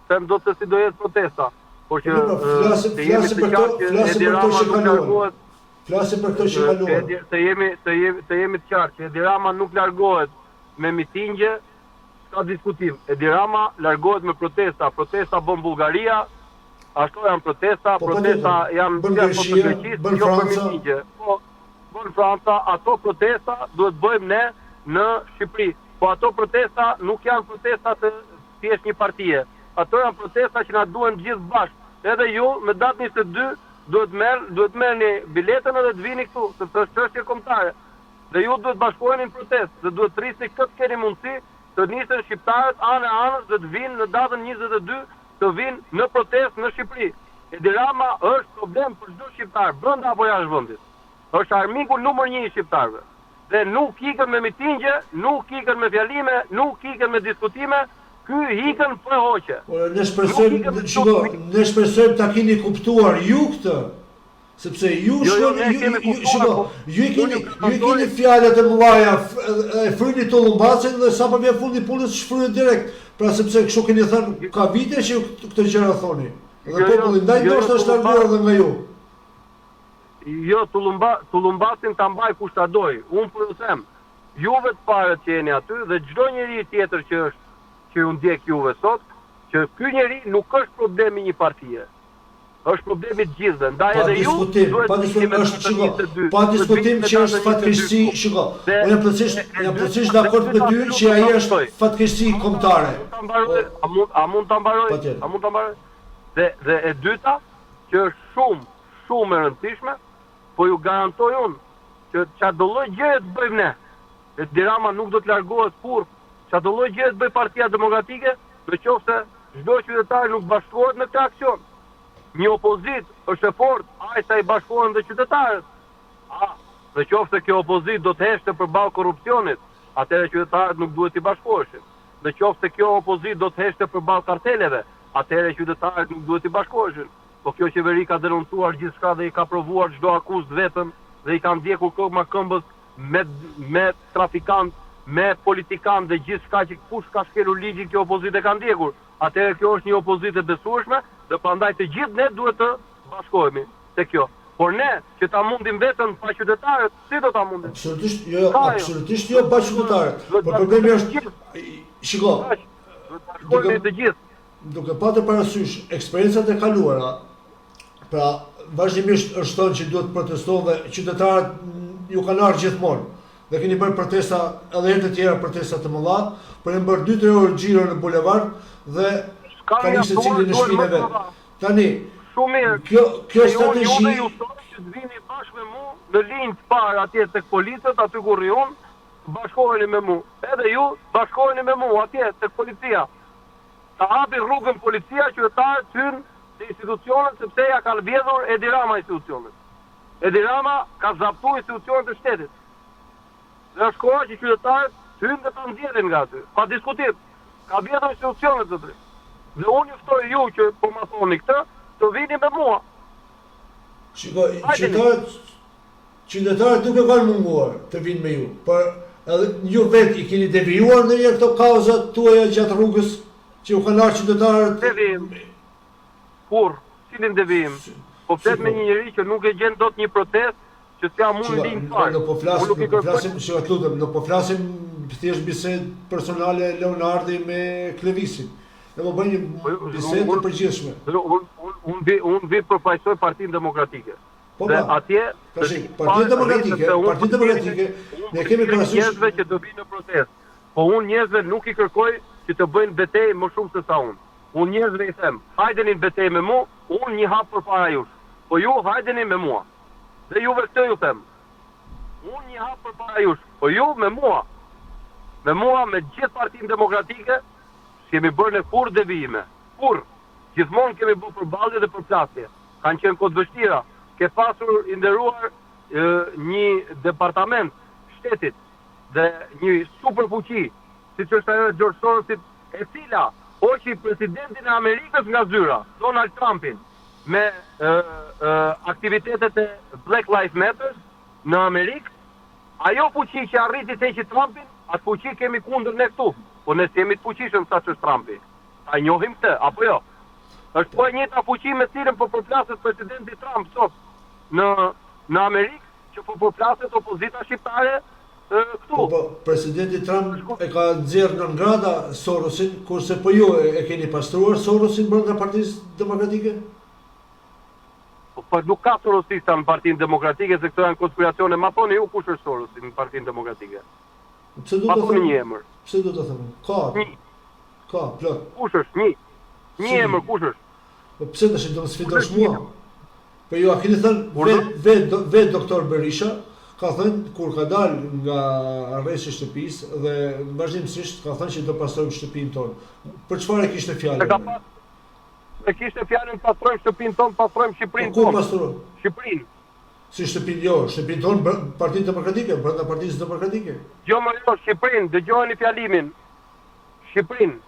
Them do të si do jetë protesta. Por që Flasim për këto që kaluan. Flasim për këto që kaluan. Të jemi të qartë që Edi Rama nuk largohet me mitingje, ka diskutim. Edi Rama largohet me protesta. Protesta bën Bullgaria, ashtu janë protesta, protesta janë bën Greqia, bën Franca. Po, bën Franca, ato protesta duhet bëjmë ne në Shqipëri. Po ato protesta nuk janë protesta të thjesht një partie. Ato janë protesta që na duhen gjithë bashkë. Edhe ju me datën 22 duhet merrni biletën edhe të vini këtu, sepse është çështje kombëtare. Dhe ju duhet bashkoheni në protestë, dhe duhet rrisni këtë keni mundësi të nisen shqiptarët anë e anës dhe të vinë në datën 22 të vinë në protestë në Shqipëri. Edi Rama është problem për çdo shqiptar, brenda apo jashtë vendit. Është armiku numër 1 i shqiptarëve. Dhe nuk ikën me mitingje, nuk ikën me fjalime, nuk ikën me diskutime, ky ikën për hoqe. Ne shpresojmë ta keni kuptuar ju këtë, sepse ju i keni fjalët e mëdha, e fryni Tullumbacin dhe sapo vjen fundi punës shfryhet direkt. Pra sepse kështu keni thënë ka vite që këtë gjëra thoni. Dhe populli ndaj ndoshta është larguar edhe nga ju. Jo, Tullumbacin ta mbaj kush ta doj. Unë po ju them, juve të parët që jeni aty dhe çdo njeri tjetër që ju ndjek juve sot, që ky njeri nuk është problemi një partie. Është problemi të gjithëve. Ndaj edhe ju pa diskutim që është fatkeqësi, shiko. Unë jam plotësisht dakord me ty që ai është fatkeqësi kombëtare. A mund ta mbaroj? Dhe e dyta, që është shumë e rëndësishme, po ju garantoj unë që çdo lloj gjëje të bëjmë ne. Edi Rama nuk do të largohet kurrë. Çdo lloj gjëje të bëj Partia Demokratike, nëse çdo qytetar nuk bashkohet në këtë aksion. Një opozit është e fortë, ai sa i bashkohen dhe qytetarët. Nëse kjo opozit do të heshte përballë korrupsionit, atëherë qytetarët nuk duhet të bashkoheshin. Nëse kjo opozit do të heshte përballë karteleve, atëherë qytetarët nuk duhet të bashkoheshin. Po kjo qeveri ka denoncuar gjithçka dhe i ka provuar çdo akuzë vetëm dhe i ka ndjekur këmbë këmbës me trafikantë, me politikanë dhe gjithçka që kush ka shkelur ligjin kjo opozitë ka ndjekur. Atëherë kjo është një opozitë e besueshme dhe prandaj të gjithë ne duhet të bashkohemi te kjo. Por ne që ta mundim vetëm pa qytetarët, si do ta mundim? Absolutisht jo pa qytetarët. Por problemi është shiko. Bashkohemi të gjithë. Duke patur parasysh eksperiencat e kaluara, pra vazhdimisht është thënë që duhet protestohen dhe qytetarët ju kanë ardhur gjithmonë. Dhe keni bërë protesta edhe herë të tjera, protesta të mëdha, por e bërë 2-3 orë xhiro në bulevard dhe kanë secili në shtëpinë e vet. Tani, kjo strategji ju thonë që të vini bashkë me mua në linjë të parë atje tek policët, aty ku rri unë, bashkoheni me mua. Edhe ju bashkoheni me mua atje tek policia. Ta hapi rrugën policia, qytetarët hynë në institucionet sepse ja ka vjedhur Edi Rama institucionet. Edi Rama ka zaptuar institucionet e shtetit. Dhe është koha që qytetarët hynë dhe ta nxjerrin nga aty, pa diskutim. Ka vjedhur institucionet të drejtë. Dhe unë ju ftoj ju që po ma thoni këtë, të vini me mua. Shikoj, qytetarët nuk e kanë munguar të vinë me ju, por edhe ju vetë i keni devijuar ndonjëherë këto kauzat tuaja gjatë rrugës që u kanë ardhur qytetarët. Devijim. Kur, cilin devijim? Po flet me një njeri që nuk e gjen dot një protestë që s'ka mund linjë fare. Nuk po flasim thjesht bisedë personale Leonardi me Klevisin. Ne po bëjmë një bisedë të përgjithshme. Unë vi përfaqësoj Partinë Demokratike. Dhe atje Partinë Demokratike, ne kemi parasysh njerëzve që do vinë në protestë. Po unë njerëzve nuk i kërkoj që të bëjnë betejë më shumë se sa unë. Unë njerëzve i them, hajdeni në betejë me mua, unë një hap përpara jush. Po ju hajdeni me mua. Dhe juve këtë ju them. Unë një hap përpara jush, po ju me mua. Me gjithë Partinë Demokratike, kemi bërë në kur devijime. Kur? Gjithmonë kemi bërë përballje dhe përplasje. Kanë qenë kohë vështira. Ke pasur i nderuar një departament shtetit dhe një superfuqi, siç është ajo e George Sorosit, e cila hoqi presidentin e Amerikës nga zyra, Donald Trumpin, me aktivitetet e Black Lives Matter në Amerikë. Ajo fuqi që arriti të heqë Trumpin, atë fuqi kemi kundër ne këtu. Po ne jemi të fuqishëm sa që është Trumpi. A njohim këtë, apo jo? Është po e njëjta fuqi me cilën po përplaset presidenti Trump sot në Amerikë, që po përplaset opozita shqiptare këtu. Po, presidenti Trump e ka nxjerrë në ngrada Sorosin, kurse po ju e keni pastruar Sorosin brenda Partisë Demokratike? Po nuk ka Sorosista në Partinë Demokratike, se këto janë konspiracione. Ma thoni ju kush është Sorosi në Partinë Demokratike? Ma thoni një emër. Pse do të them? Ka, plot. Kush është? Një emër, kush është? Po pse tash do të sfidosh mua? Po ju a keni thënë vetë doktor Berisha ka thënë kur ka dalë nga arresti i shtëpisë dhe vazhdimësisht ka thënë që do pastrojmë shtëpinë tonë. Për çfarë kishte fjalën? E kishte fjalën pastrojmë shtëpinë tonë, pastrojmë Shqipërinë tonë. Ku pastrojmë? Shqipërinë. Si shtëpinë jo, shtëpinë tonë Partinë Demokratike, brenda Partisë Demokratike. Jo më jo, Shqipërinë, dëgjojeni fjalimin. Shqipërinë.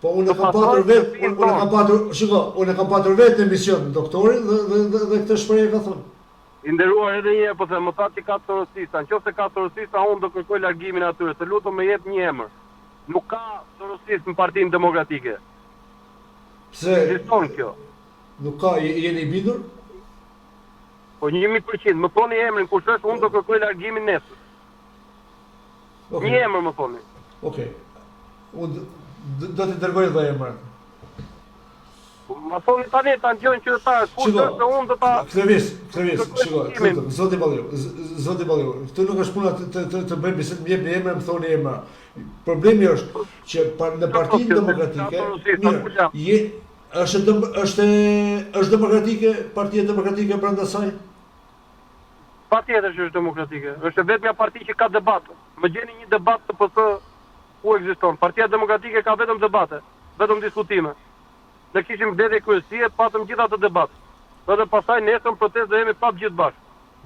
Po unë kam patur vetë, unë kam patur vetë në emision doktorin dhe këtë shprehje ka thënë. I nderuar edhe një herë, po them, më tha që ka Sorosista. Nëse ka Sorosista, unë do kërkoj largimin e atyre. Të lutem më jep një emër. Nuk ka Sorosist në Partinë Demokratike. Pse? Ekziston kjo. Nuk ka, jeni i bindur? Po 100%. Më thoni emrin kush është, unë do kërkoj largimin nesër. Okay. Një emër më thoni. Okej. Unë do t'i dërgoj dhe emër. Ma thoni tani ta ngjojnë qytetarët, kush është unë do ta Klevis, shiko, zoti Balliu, këtu nuk është puna të bëjmë bisedë, më jepni emra, më thoni emra. Problemi është që në Partinë Demokratike është demokratike, Partia Demokratike brenda saj? Patjetër që është demokratike. Është vetmja parti që ka debatë. Më gjeni një debat të PS ku ekziston. Partia Demokratike ka vetëm debate, vetëm diskutime. Ne kishim mbledhje kryesie, patëm gjitha të debat. Edhe pastaj nesër protestë do jemi prapë gjithë bashkë.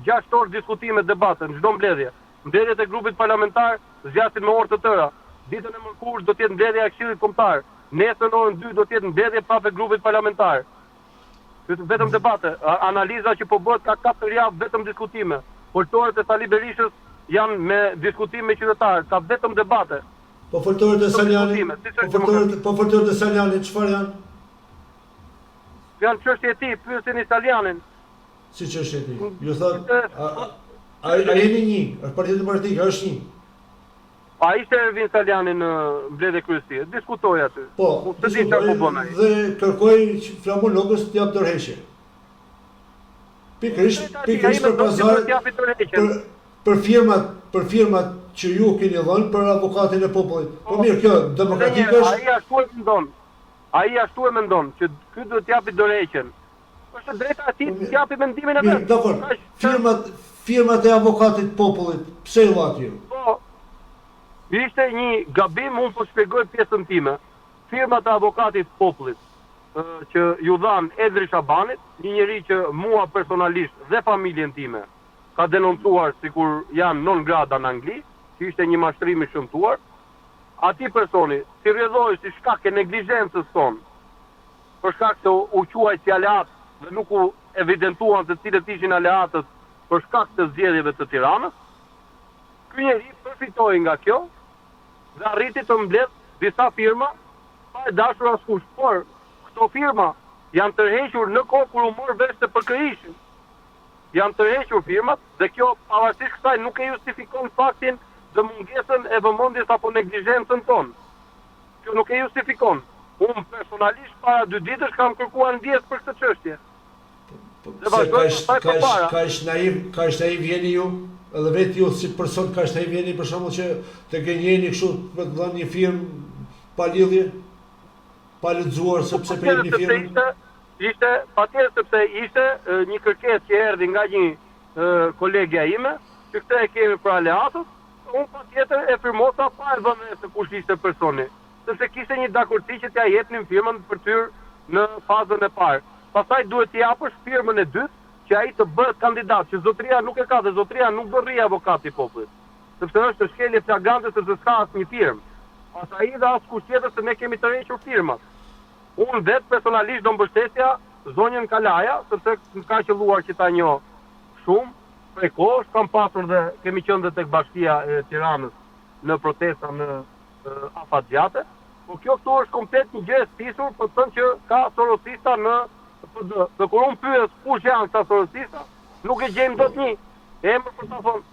6 orë diskutime, debate në çdo mbledhje. Mbledhjet e grupit parlamentar zgjasin me orë të tëra. Ditën e mërkurë do të jetë mbledhja e Këshillit Kombëtar. Nesër në orën 2 do të jetë mbledhje prapë e grupit parlamentar. Vetëm debate. Analiza që po bëhet ka 4 javë vetëm diskutime. Foltorët e Sali Berishës janë me diskutime me qytetarë, ka vetëm debate. Po foltorët e Salianit çfarë janë? Janë çështje e tij, pyesin italianin. Si çështje e tij? Ju thotë, a jeni një? Është Partia Demokratike, është një. A ishte Ervin Saliani në mbledhje kryesie? Diskutoi aty. Po, të di çfarë po bën ai. Dhe kërkoi flamologës të jap dorëheqje. Pikërisht për pazarit, për firmat që ju keni dhënë për avokatin e popullit. Po mirë, kjo demokratike është. Ai ashtu e mendon që ky duhet të japi dorëheqjen. Është drejta e tij të japi mendimin e vet. Dakor. Firmat e avokatit popullit, pse i lati ju? Po. Ishte një gabim, unë po shpjegoj pjesën time. Firmat e avokatit popullit që ju dhan Edri Shabanit, një njeri që mua personalisht dhe familjen time ka denoncuar sikur janë non grata në Angli, që ishte një mashtrim i shëmtuar. Ati personi si rrjedhoi si shkak e neglizhencës tonë, për shkak se u quaj si aleat dhe nuk u evidentuan se cilët ishin aleatët për shkak të zgjedhjeve të Tiranës. Ky njeri përfitoi nga kjo dhe arriti të mbledh disa firma pa e dashur askush, por këto firma janë tërhequr në kohë kur u mor vesh të përkërishin. Janë tërhequr firmat dhe kjo pavarësisht kësaj nuk e justifikon faktin dhe mungesën e vëmendjes apo neglizhencën tonë. Kjo nuk e justifikon. Unë personalisht para 2 ditësh kam kërkuar ndjes për këtë çështje. Kaq naiv jeni ju, edhe vetë ju si person kaq naiv jeni për shembull që të gënjeni kështu për të dhënë një firmë pa lidhje, pa lexuar sepse për një firmë. Ishte patjetër sepse ishte një kërkesë që erdhi nga një kolegja ime, që këtë e kemi për aleatët, unë patjetër e firmosa pa e vënë se kush ishte personi, sepse kishte një dakordsi që t'ja jepnin firmën për tyr në fazën e parë. Pastaj duhet t'i japësh firmën e dytë, që ai të bëhet kandidat, që zotëria nuk e ka dhe zotëria nuk do rri avokat i popullit. Sepse është shkelje flagrante sepse s'ka asnjë firmë. As ai dhe as kush tjetër se ne kemi të rrequr firmat. Unë vetë personalisht do mbështesja zonjën Kalaja, sepse më ka qelluar që ta njoh shumë prej kohësh, kam pasur dhe kemi qenë dhe tek Bashkia e Tiranës në protesta në afatgjate. Po kjo këtu është komplet një gjë e spisur, për të thënë që ka sorosista në PD. Dhe kur unë pyes kush janë këta sorosista, nuk e gjejmë dot një emër për ta thonë.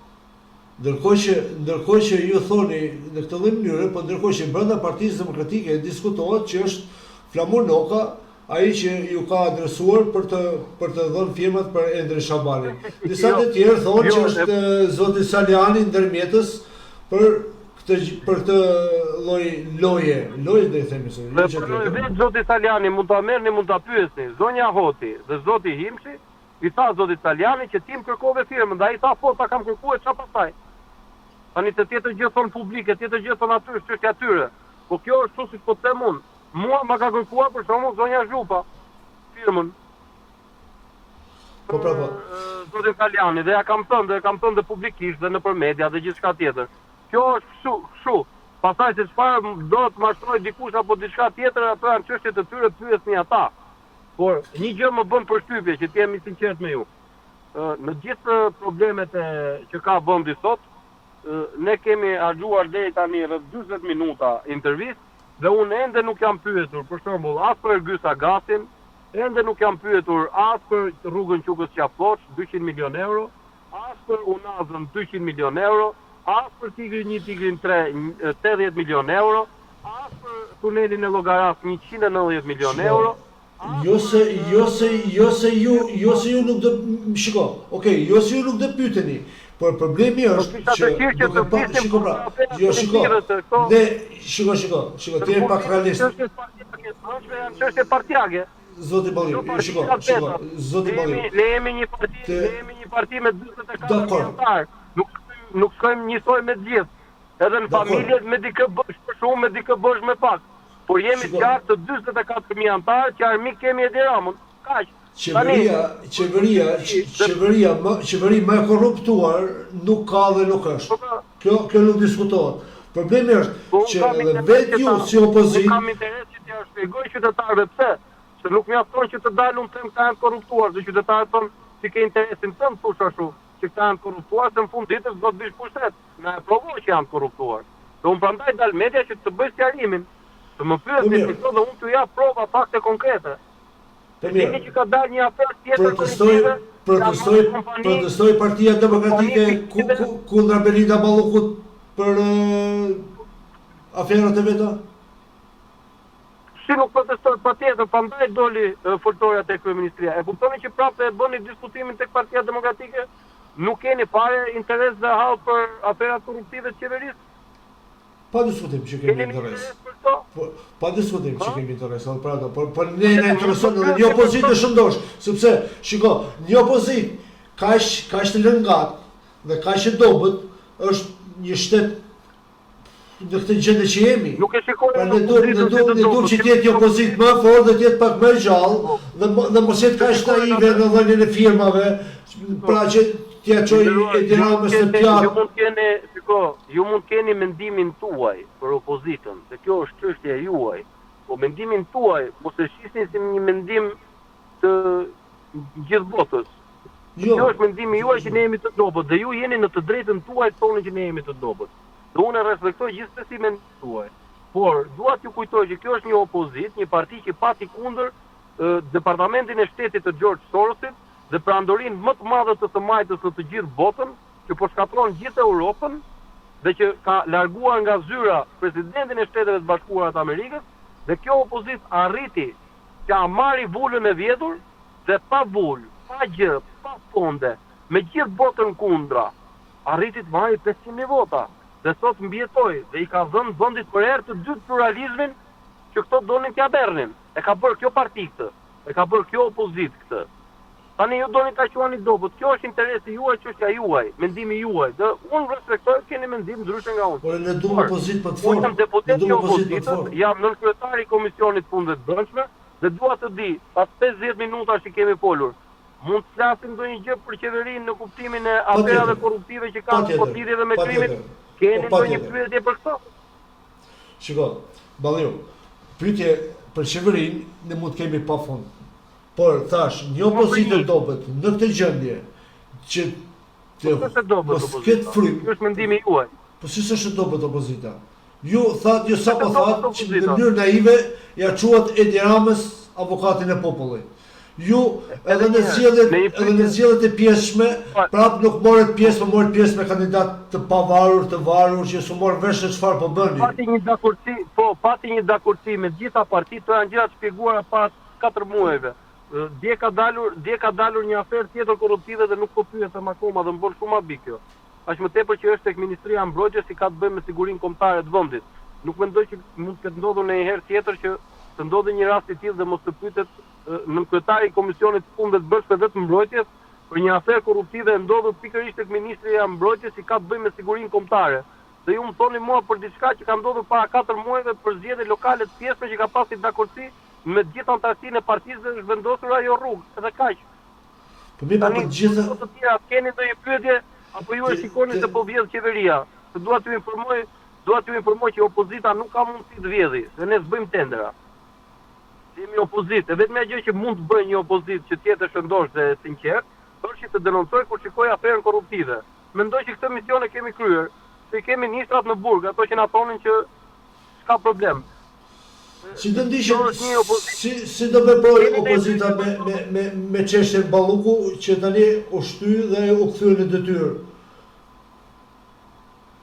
Ndërkohë që ju thoni në këtë lloj mënyre, po ndërkohë që brenda Partisë Demokratike diskutohet që është Flamur Noka ai që ju ka adresuar për të dhënë firmat për Endre Shabanin. Disa të tjerë thonë që është zoti Saliani ndërmjetës për këtë loje do i themi se. Vetë zoti Saliani mund ta merrni, mund ta pyesni. Zonja Hoti dhe zoti Himshi i tha zotit Saliani që tim kërkove firmën, dhe ai tha po ta kam kërkuar çfarë pastaj. Tani të tjetër gjë thon publike, tjetër gjë thon aty, çështja e tyre. Po kjo është kështu siç po them unë. Mua më ka kërkuar për shkakun zonja Zhupa firmën. Po prapë. Zotin Saliani dhe ja kam thënë dhe publikisht dhe nëpër media dhe gjithçka tjetër. Kjo është kështu. Pastaj se çfarë do të mashtroj dikush apo diçka tjetër, ato janë çështjet e tyre, pyesni ata. Por një gjë më bën përshtypje që të jemi sinqert me ju. Në gjithë problemet që ka vendi sot, ne kemi harxuar deri tani rreth 40 minuta intervistë dhe unë ende nuk jam pyetur, për shembull, as për Ergysa Gasin, ende nuk jam pyetur as për rrugën Qukës Qafloç, 200 milion euro, as për Unazën 200 milion euro, as për Tigrin 1, Tigrin 3, 80 milion euro, as për tunelin e Llogaras 190 milion euro. Jo se ju nuk do shiko. Okej, jo se ju nuk do pyeteni, por problemi është që do të shiko pra. Jo shiko. Ti je pak realist. Është çështje partijake. Zoti Balliu, shiko. Zoti Balliu. Ne jemi një parti me 44 anëtar. Nuk shkojmë njësoj me të gjithë. Edhe në familjet me dikë bësh për shumë, me dikë bësh me pak. Por jemi të qartë të 44.000 anëtarë që armik kemi Edi Ramën. Kaq. Qeveri më e korruptuar nuk ka dhe nuk është. Kjo nuk diskutohet. Problemi është që vetë ju si opozitë kam interes që t'ja shpjegoj qytetarëve pse, se nuk mjafton që të dalun them këta janë korruptuar, dhe qytetarët thonë si ke interesin tënd thosh ashtu, që këta janë korruptuar, se në fund ditës do të bish pushtet. Na e provoj që janë korruptuar. Dhe unë prandaj dal media që të bëj sqarimin. Të më pyesni për këto dhe unë t'ju jap prova fakte konkrete. Dini që ka dalë një aferë tjetër protestoi Partia Demokratike kundra Belinda Ballukut për aferat e veta? Si nuk protestoi patjetër, prandaj doli foltorja tek kryeministria. E kuptoni që prapë e bëni diskutimin tek Partia Demokratike, nuk keni fare interes dhe hall për aferat korruptive të qeverisë? Pa diskutim që kemi interes. Pa diskutim që kemi interes, por ne na intereson edhe një opozitë të shëndosh, sepse shiko, një opozitë kaq të lëngat dhe kaq e dobët është një shtet në këtë gjendje që jemi. Nuk e shikoj. Ne duhet që të jetë një opozitë më fortë dhe të jetë pak më gjallë dhe mos jetë kaq naive në dhënien e firmave, pra që t'ja çoj Edi Ramës në plak. Ju mund keni mendimin tuaj për opozitën, se kjo është çështja juaj. Po mendimin tuaj mos e shisni si një mendim të gjithë botës. Kjo është mendimi juaj që ne jemi të dobët dhe ju jeni në të drejtën tuaj të thoni që ne jemi të dobët. Dhe unë e respektoj gjithsesi mendimin tuaj. Por dua t'ju kujtoj që kjo është një opozitë, një parti që pati kundër departamentin e shtetit të George Sorosit dhe prandorin më të madhe të majtës në të gjithë botën, që po shkatron gjithë Europën dhe që ka larguar nga zyra presidentin e Shteteve të Bashkuara të Amerikës, dhe kjo opozitë arriti që a marri vullën e vjedhur dhe pa vullë, pa gjë, pa fonde, me gjithë botën kundra, arriti të marri 500.000 vota. dhe sot mbjetoi dhe i ka dhënë vendit për herë të dytë pluralizmin që këto donin t'ia bernin. E ka bërë kjo parti këtë, e ka bërë kjo opozitë këtë. Tani ju doni ta quani dobët. Kjo është interesi juaj, çështja juaj, mendimi juaj. Dhe unë respektoj, keni mendim ndryshe nga unë. Por ne duam opozitë për të fortë. Unë jam deputet i opozitës, jam nënkryetari i Komisionit Punëve të Brendshme dhe dua të di, pas 50 minutash që kemi folur, mund të flasim ndonjë gjë për qeverinë në kuptimin e aferave korruptive që kanë lidhje me krimin? Keni ndonjë pyetje për këtë? Shiko, Balliu, pyetje për qeverinë ne mund të kemi pafund. Por thash, një opozitë dobët në këtë gjendje që mos ketë frymë. Ky është mendimi juaj. Po si s'është dobët opozita? Ju sapo thatë që në mënyrë naive ja quat Edi Ramës avokatin e popullit. Ju edhe në zgjedhjet e pjesshme, prap nuk morët pjesë, po morët pjesë me kandidat të pavarur, të varur, që su morë vesh se çfarë po bëni. Pati një dakordsi me gjitha partitë, to janë gjëra të shpjeguara pas 4 muajve. Dje ka dalur një aferë tjetër korruptive dhe nuk po pyetëm akoma dhe më bën shumë abi kjo. Aq më tepër që është tek Ministria e Mbrojtjes si ka të bëjë me sigurinë kombëtare të vendit. Nuk mendoj që mund të ketë ndodhur ndonjëherë tjetër që të ndodhë një rast i tillë dhe mos të pyetet nënkryetari i Komisionit të Punëve të Brendshme dhe të Mbrojtjes për një aferë korruptive e ndodhur pikërisht tek Ministria e Mbrojtjes si ka të bëjë me sigurinë kombëtare. Dhe ju më thoni mua për diçka që ka ndodhur para 4 muajve për zgjedhje lokale të pjesme që ka pasur dakordsi me gjithë antarësinë e partisë dhe është vendosur ajo rrugë, edhe kaq. Po mirë, për gjithë të tjera, keni ndonjë pyetje apo ju e shikoni se po vjedh qeveria? Se dua t'ju informoj që opozita nuk ka mundësi të vjedhë, se ne s'bëjmë tendera. Jemi opozitë, e vetmja gjë që mund të bëjë një opozitë që të jetë shëndosh dhe sinqert, është që të denoncojë kur shikojë aferën korruptive. Mendoj që këtë mision e kemi kryer, se kemi ministrat në burg, ato që na thonin që s'ka problem. Si do ndishin, si do veproj opozita me çështjen Balluku që tani u shty dhe u kthye në detyrë?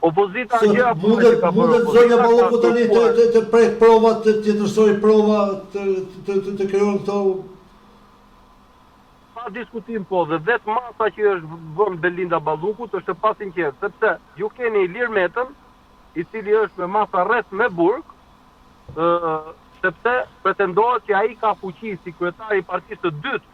Opozita gjëra mundet zonja Balluku tani të prek prova, të tjetërsoj prova, të krijon këto. Pa diskutim po, dhe vetë masa që është vënë Belinda Ballukut është pa sinqert, sepse ju keni Ilir Metën, i cili është me masa rreth me burg, sepse pretendohet që ai ka fuqi si kryetari i partisë të dytë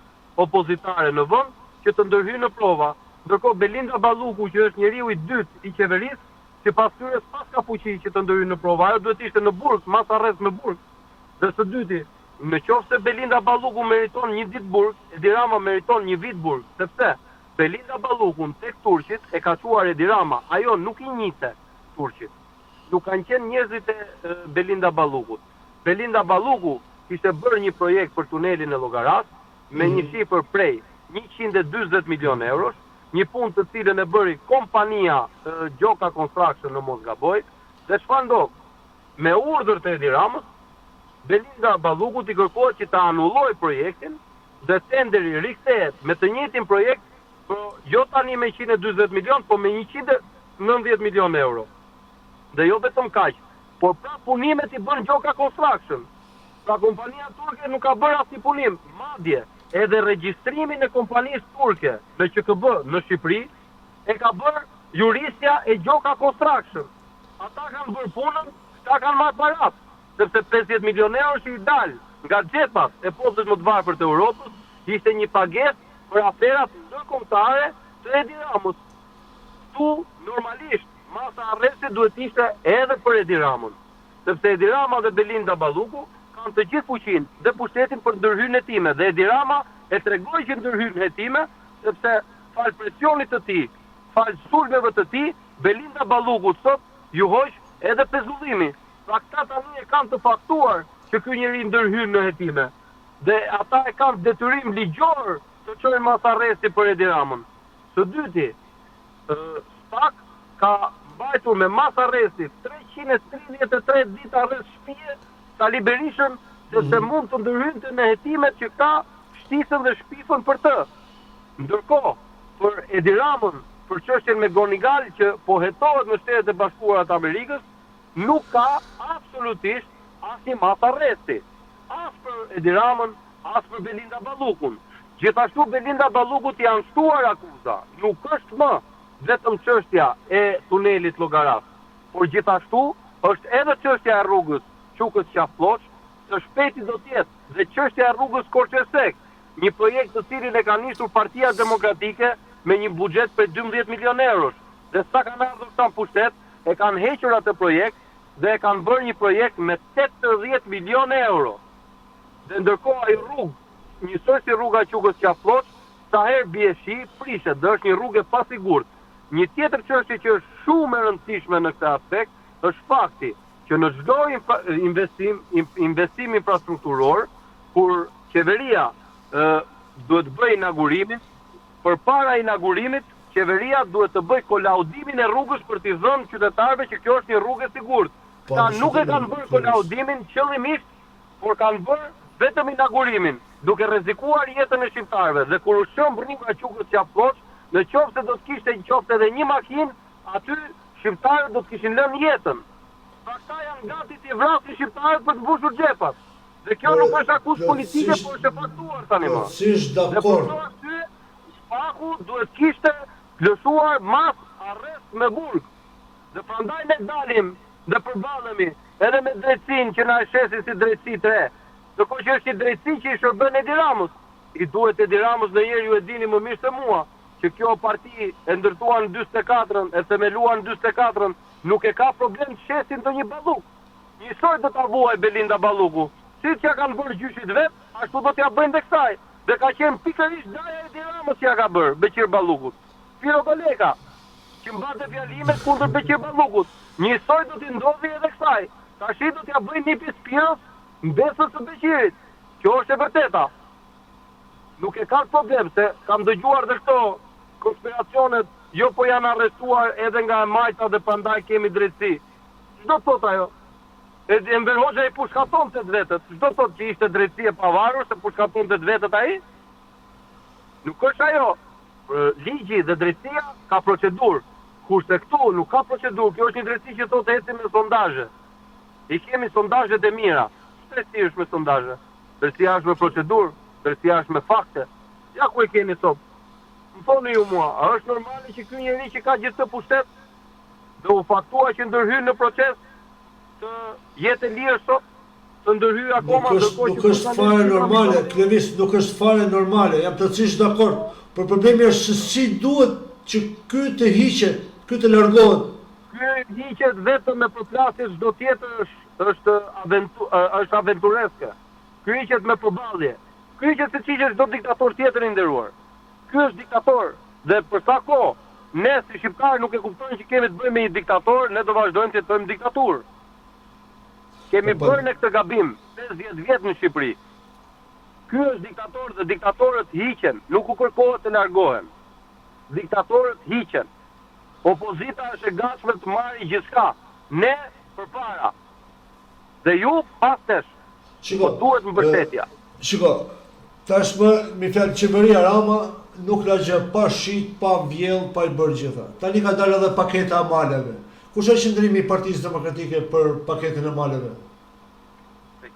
opozitare në vend që të ndërhyjë në prova. Ndërkohë Belinda Balluku, që është njeriu i dytë i qeverisë, sipas tyre s'pas ka fuqi që të ndërhyjë në prova. Ajo duhet ishte në burg, masa rreth me burg. Dhe së dyti, në qoftë se Belinda Balluku meriton një ditë burg, Edi Rama meriton një vit burg, sepse Belinda Ballukun tek turqit e ka çuar Edi Rama. Ajo nuk i njihte turqit. Nuk kanë qenë njerëzit e Belinda Ballukut. Belinda Balluku kishte bërë një projekt për tunelin e Llogaras me një shifër prej 140 milion eurosh, një punë të cilën e bëri kompania Gjoka Construction në mos gaboj, dhe çfarë ndodh? Me urdhër të Edi Ramës, Belinda Balluku t'i kërkohet që ta anulloj projektin dhe tenderi rikthehet me të njëjtin projekt, por jo tani me 140 milion, por me 190 milion euro. Dhe jo vetëm kaq, por pra punimet i bën Gjoka Construction. Pra kompania turke nuk ka bërë asnjë punim, madje edhe regjistrimin e kompanisë turke në QKB në Shqipëri e ka bërë juristja e Gjoka Construction. Ata kanë bërë punën, ata kanë marrë parat, sepse 50 milion euro që i dalë nga xhepat e poplët më të varfër të Europës ishte një pagesë për aferat ndërkombëtare të Edi Ramës. Tu normalisht masa arrestit duhet ishte edhe për Edi Ramën, sepse Edi Rama dhe Belinda Balluku kanë të gjithë fuqinë dhe pushtetin për ndërhyrjen e time, dhe Edi Rama e tregoi që ndërhyn hetime, sepse fal presionit të tij, fal sulmeve të tij, Belinda Balluku sot ju hoq edhe pezullimi. Pra këta tani e kanë të faktuar që ky njeri ndërhyn në hetime. Dhe ata e kanë detyrim ligjor të çojnë mas arresti për Edi Ramën. Së dyti, SPAK ka mbajtur me mas arresti 333 ditë arrest shtëpie Sali Berishën, sepse mund të ndërhynte në hetimet që ka shtisën dhe shpifën për të. Ndërkohë, për Edi Ramën, për çështjen me Gonigal që po hetohet në Shtetet e Bashkuara të Amerikës, nuk ka absolutisht asnjë mas arresti. As për Edi Ramën, as për Belinda Ballukun. Gjithashtu Belinda Ballukut janë shtuar akuza. Nuk është më vetëm çështja e tunelit Llogaras. por gjithashtu është edhe çështja e rrugës Qukës-Qaflloç, së shpejti do të jetë dhe çështja e rrugës Korçesek, një projekt të cilin e ka nisur Partia Demokratike me një buxhet për 12 milion eurosh. Dhe sa kanë ardhur këta në pushtet, e kanë hequr atë projekt dhe e kanë bërë një projekt me 80 milion euro. Dhe ndërkohë ai rrugë, njësoj si rruga Qukës-Qaflloç, sa herë bie shi, prishet, dhe është një rrugë e pasigurt. Një tjetër çështje që është shumë e rëndësishme në këtë aspekt është fakti që në çdo investim infrastrukturor, kur qeveria duhet bëj inaugurimin, përpara inaugurimit, qeveria duhet të bëj kolaudimin e rrugës për t'i dhënë qytetarëve që kjo është një rrugë e sigurt. Ata nuk e kanë bërë kolaudimin qëllimisht, por kanë bërë vetëm inaugurimin, duke rrezikuar jetën e shqiptarëve. Dhe kur u shëm rruga Qukës-Qaflloç, në qoftë se do të kishte qoftë edhe një makinë, aty shqiptarët do të kishin lënë jetën. Ata janë gati të vrasin shqiptarët për të mbushur xhepat. Dhe kjo nuk është akuzë politike, por është e faktuar tani më. Dhe për këtë arsye, Spaku duhet kishte lëshuar mas arrest me burg. Dhe prandaj ne dalim dhe përballemi edhe me drejtsinë që na e shesin si drejtësi 3. Ndërkohë që është një drejtësi që i shërben Edi Ramës. I duhet Edi Ramës, ndonjëherë ju e dini më mirë se mua, që kjo parti e ndërtuar në 44-ën, e themeluar në 44-ën, nuk e ka problem të shesin të një balluk. Njësoj do ta vuaj Belinda Balluku. Siç ja kanë bërë gjyshit vet, ashtu do t'ja bëjnë dhe kësaj. Dhe ka qenë pikërisht daja e Edi Ramës që ja ka bërë Beqir Ballukut. Piro Goleka, që mbante fjalimet kundër Beqir Ballukut. Njësoj do t'i ndodhi edhe kësaj. Tashi do t'ja bëjnë nipi Spiros mbesës së Beqirit. Kjo është e vërteta. Nuk e ka problem, se kam dëgjuar dhe këto konspiracionet, jo po janë arrestuar edhe nga e majta dhe prandaj kemi drejtësi. Çdo thot ajo. Enver Hoxha i pushkaton të vetët. Çdo thot që ishte drejtësi e pavarur, se pushkaton të vetët ai? Nuk është ajo. Ligji dhe drejtësia ka procedurë. Kurse këtu nuk ka procedurë. Kjo është një drejtësi që thotë ecim me sondazhe. I kemi sondazhet e mira. Drejtësia është me sondazhe. Drejtësia është me procedurë. Drejtësia është me fakte. Ja ku e keni sot. Më thoni ju mua, a është normale që ky njeri që ka gjithë të pushtet dhe u faktua që ndërhyr në proces të jetë lirë sot, të ndërhyr akoma Nuk është fare normale, Klevis, nuk është fare normale, jam plotësisht dakord. Por problemi është se si duhet që ky të hiqet, ky të largohet. Ky hiqet vetëm me përplasje, çdo tjetër është aventureske. Ky hiqet me përballje. Ky hiqet se hiqet çdo diktator tjetër i nderuar. Ky është diktator. Dhe për sa kohë ne si shqiptarë nuk e kuptojmë që kemi të bëjmë me një diktator, ne do vazhdojmë të bëjmë diktaturë. Kemi bërë në këtë gabim 50 vjet në Shqipëri. Ky është diktator dhe diktatorët hiqen, nuk u kërkohet të largohen. Diktatorët hiqen. Opozita është e gatshme të marrë gjithçka. Ne përpara. Dhe ju pastesh. Duhet mbështetja. Shiko, tashmë mi fjalë qeveria Rama nuk la gjë pa shit, pa vjell, pa i bërë gjitha. Tani ka dalë edhe paketa e maleve. Kush është qëndrimi i Partisë Demokratike për paketën e maleve?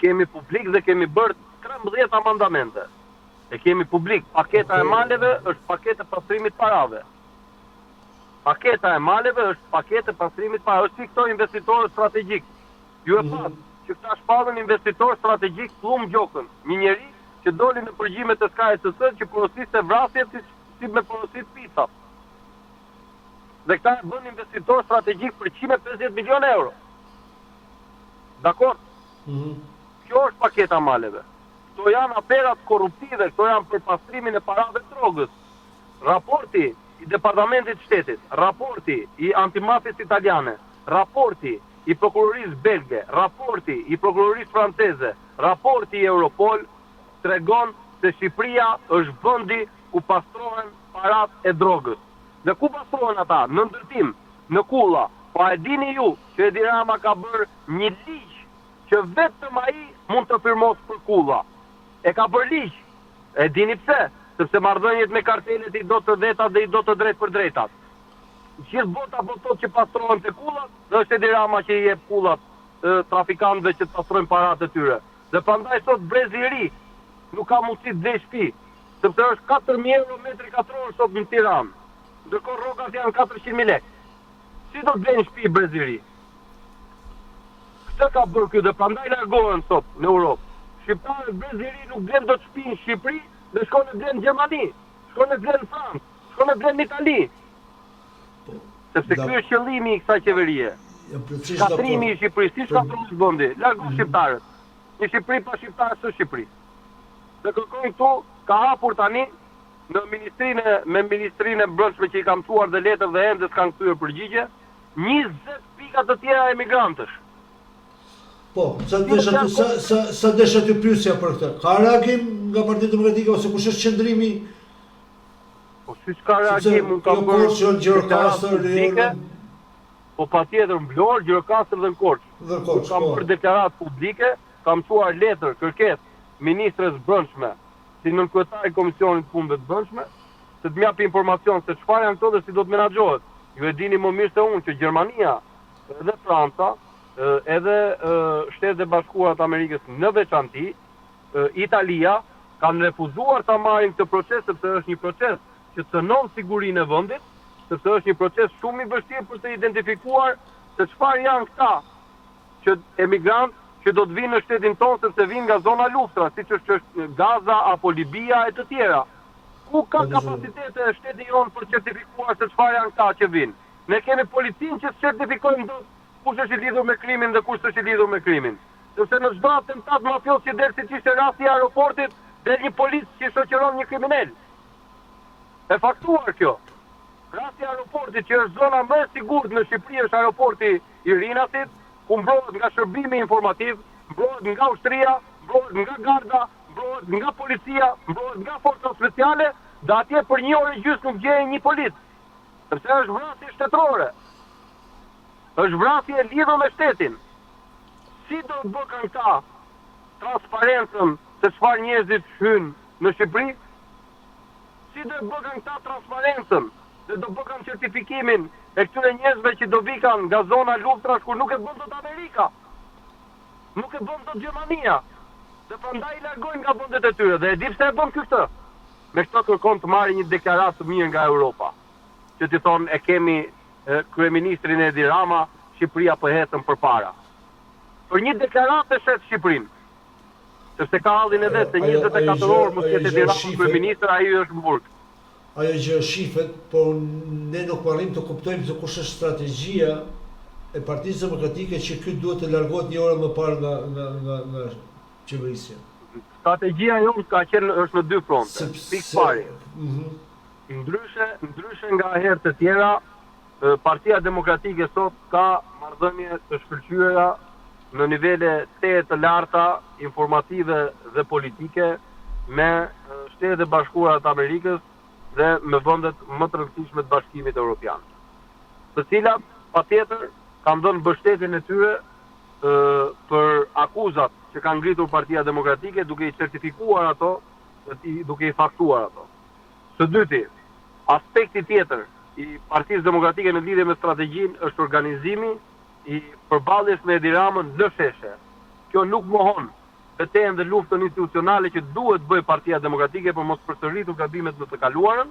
Kemi publik dhe kemi bërë 13 amandamente. E kemi publik. Paketa e maleve është paketë pastrimit parave. Paketa e maleve është paketë pastrimit parave. Është si këto investitorë strategjik. Ju e pat që këta shpallën investitor strategjik Plum Gjokën. Një njeri që doli në përgjimet e SKSS që porosiste vrasjet si me porosit pisat. Dhe këta e bën investitor strategjik për 150 milion euro. Dakor? Kjo është paketa maleve. Këto janë aperat korruptive, këto janë për pastrimin e parave drogës. Raporti i Departamentit Shtetit, raporti i antimafis italiane, raporti i prokurorisë belge, raporti i prokurorisë franceze, raporti i Europol tregon se Shqipëria është vendi ku pastrohen parat e drogës. Dhe ku pastrohen ata? Në ndërtim, në kulla. Pa e dini ju që Edi Rama ka bërë një ligj që vetëm ai mund të firmos për kulla. E ka bërë ligj. E dini pse? Sepse marrëdhëniet me kartelet i do të vetat dhe i do të drejt për drejtat. Gjithë bota botot që pastrohen të kullat, dhe është Edi Rama që i jep kullat trafikantëve që të pastrojnë parat e tyre. Dhe prandaj sot brezi i ri nuk ka mundësi të blej shtëpi, sepse është 4.000 euro metri katror sot në Tiranë. Ndërkohë rrogat janë 400.000 lekë. Si do të blejnë shtëpi brezi i ri? Çka ka bërë ky dhe prandaj largohen sot në Europë. Shqiptarët brezëri nuk blen dot shtëpi në Shqipëri dhe shkon në blen në Gjermani, shkon në blen në Francë, shkon në blen në Itali. Sepse ky është qëllimi i kësaj qeverie. Shkatrimi i Shqipërisë, si shkatron vendi, largo shqiptarët. Një Shqipëri pa shqiptarë së Shqipëri. Dhe kërkojnë këtu, ka hapur tani në ministrinë e brendshme që i kam mësuar dhe letër dhe ende s'kan kthyer përgjigje, 20 pika të tjera emigrantësh. Po, sa desha të pyesja për këtë? Ka reagim nga Partia Demokratike ose kush është qëndrimi? Po si ka reagim, unë kam bërë Gjirokastër, po patjetër në Vlorë, Gjirokastër dhe në Korçë. Kam bërë deklaratë publike, kam mësuar letër, kërkesë ministres brendshme, si nënkryetar i Komisionit Punëve të Brendshme, se të m'japi informacion se çfarë janë këto dhe si do të menaxhohet. Ju e dini më mirë se unë që Gjermania, edhe Franca, edhe Shtetet e Bashkuara të Amerikës në veçanti, Italia, kanë refuzuar ta marrin këtë proces sepse është një proces që cënon sigurinë e vendit, sepse është një proces shumë i vështirë për të identifikuar se çfarë janë këta që emigrantë që do të vinë në shtetin tonë sepse vinë nga zona luftra, siç është Gaza apo Libia e të tjera. Ku ka kapacitete shteti jonë për të certifikuar se çfarë janë këta që vinë? Ne kemi policinë që certifikojnë dot kush është i lidhur me krimin dhe kush është i lidhur me krimin. Sepse në çdo atentat mafios që del siç ishte rasti i aeroportit, del një polic që shoqëron një kriminal. E faktuar kjo. Rasti i aeroportit që është zona më e sigurt në Shqipëri është aeroporti i Rinasit, ku mbrohet nga shërbimi informativ, mbrohet nga ushtria, mbrohet nga garda, mbrohet nga policia, mbrohet nga forcat speciale, dhe atje për 1 orë gjysmë nuk gjej një polic. Sepse është vrasje shtetërore. Është vrasje lidhur me shtetin. Si do të bëjnë këta transparencën se çfarë njerëzit hynë në Shqipëri? Si do të bëjnë këta transparencën se do bëjnë certifikimin e këtyre njerëzve që do vikan nga zona luftrash kur nuk e bën dot Amerika, nuk e bën dot Gjermania, dhe prandaj largojnë nga vendet e tyre. Dhe e di pse e bën këtë. Me këtë kërkon të marrë një deklaratë të mirë nga Europa, që t'i thonë e kemi kryeministrin Edi Rama, Shqipëria po hetën përpara. Për një deklaratë të shet Shqipërinë, sepse ka hallin e vet se 24 orë mos jetë Edi Rama kryeministër, ai është në burg. Ajo gjë shifet, por ne nuk arrim të kuptojmë se kush është strategjia e Partisë Demokratike që ky duhet të largohet 1 orë më parë nga qeverisja. Strategjia jonë ka qenë është në 2 fronte. Pikë pari. Ndryshe nga herë të tjera, Partia Demokratike sot ka marrëdhënie të shkëlqyera në nivele të larta informative dhe politike me Shtetet e Bashkuara të Amerikës dhe me vendet më të rëndësishme të Bashkimit Evropian, të cilat patjetër kanë dhënë mbështetjen e tyre për akuzat që kanë ngritur Partia Demokratike, duke i certifikuar ato, duke i faktuar ato. Së dyti, aspekti tjetër i Partisë Demokratike në lidhje me strategjinë është organizimi i përballjes me Edi Ramën në sheshe. Kjo nuk mohon betejën dhe luftën institucionale që duhet bëj Partia Demokratike për mos përsëritur gabimet në të kaluarën,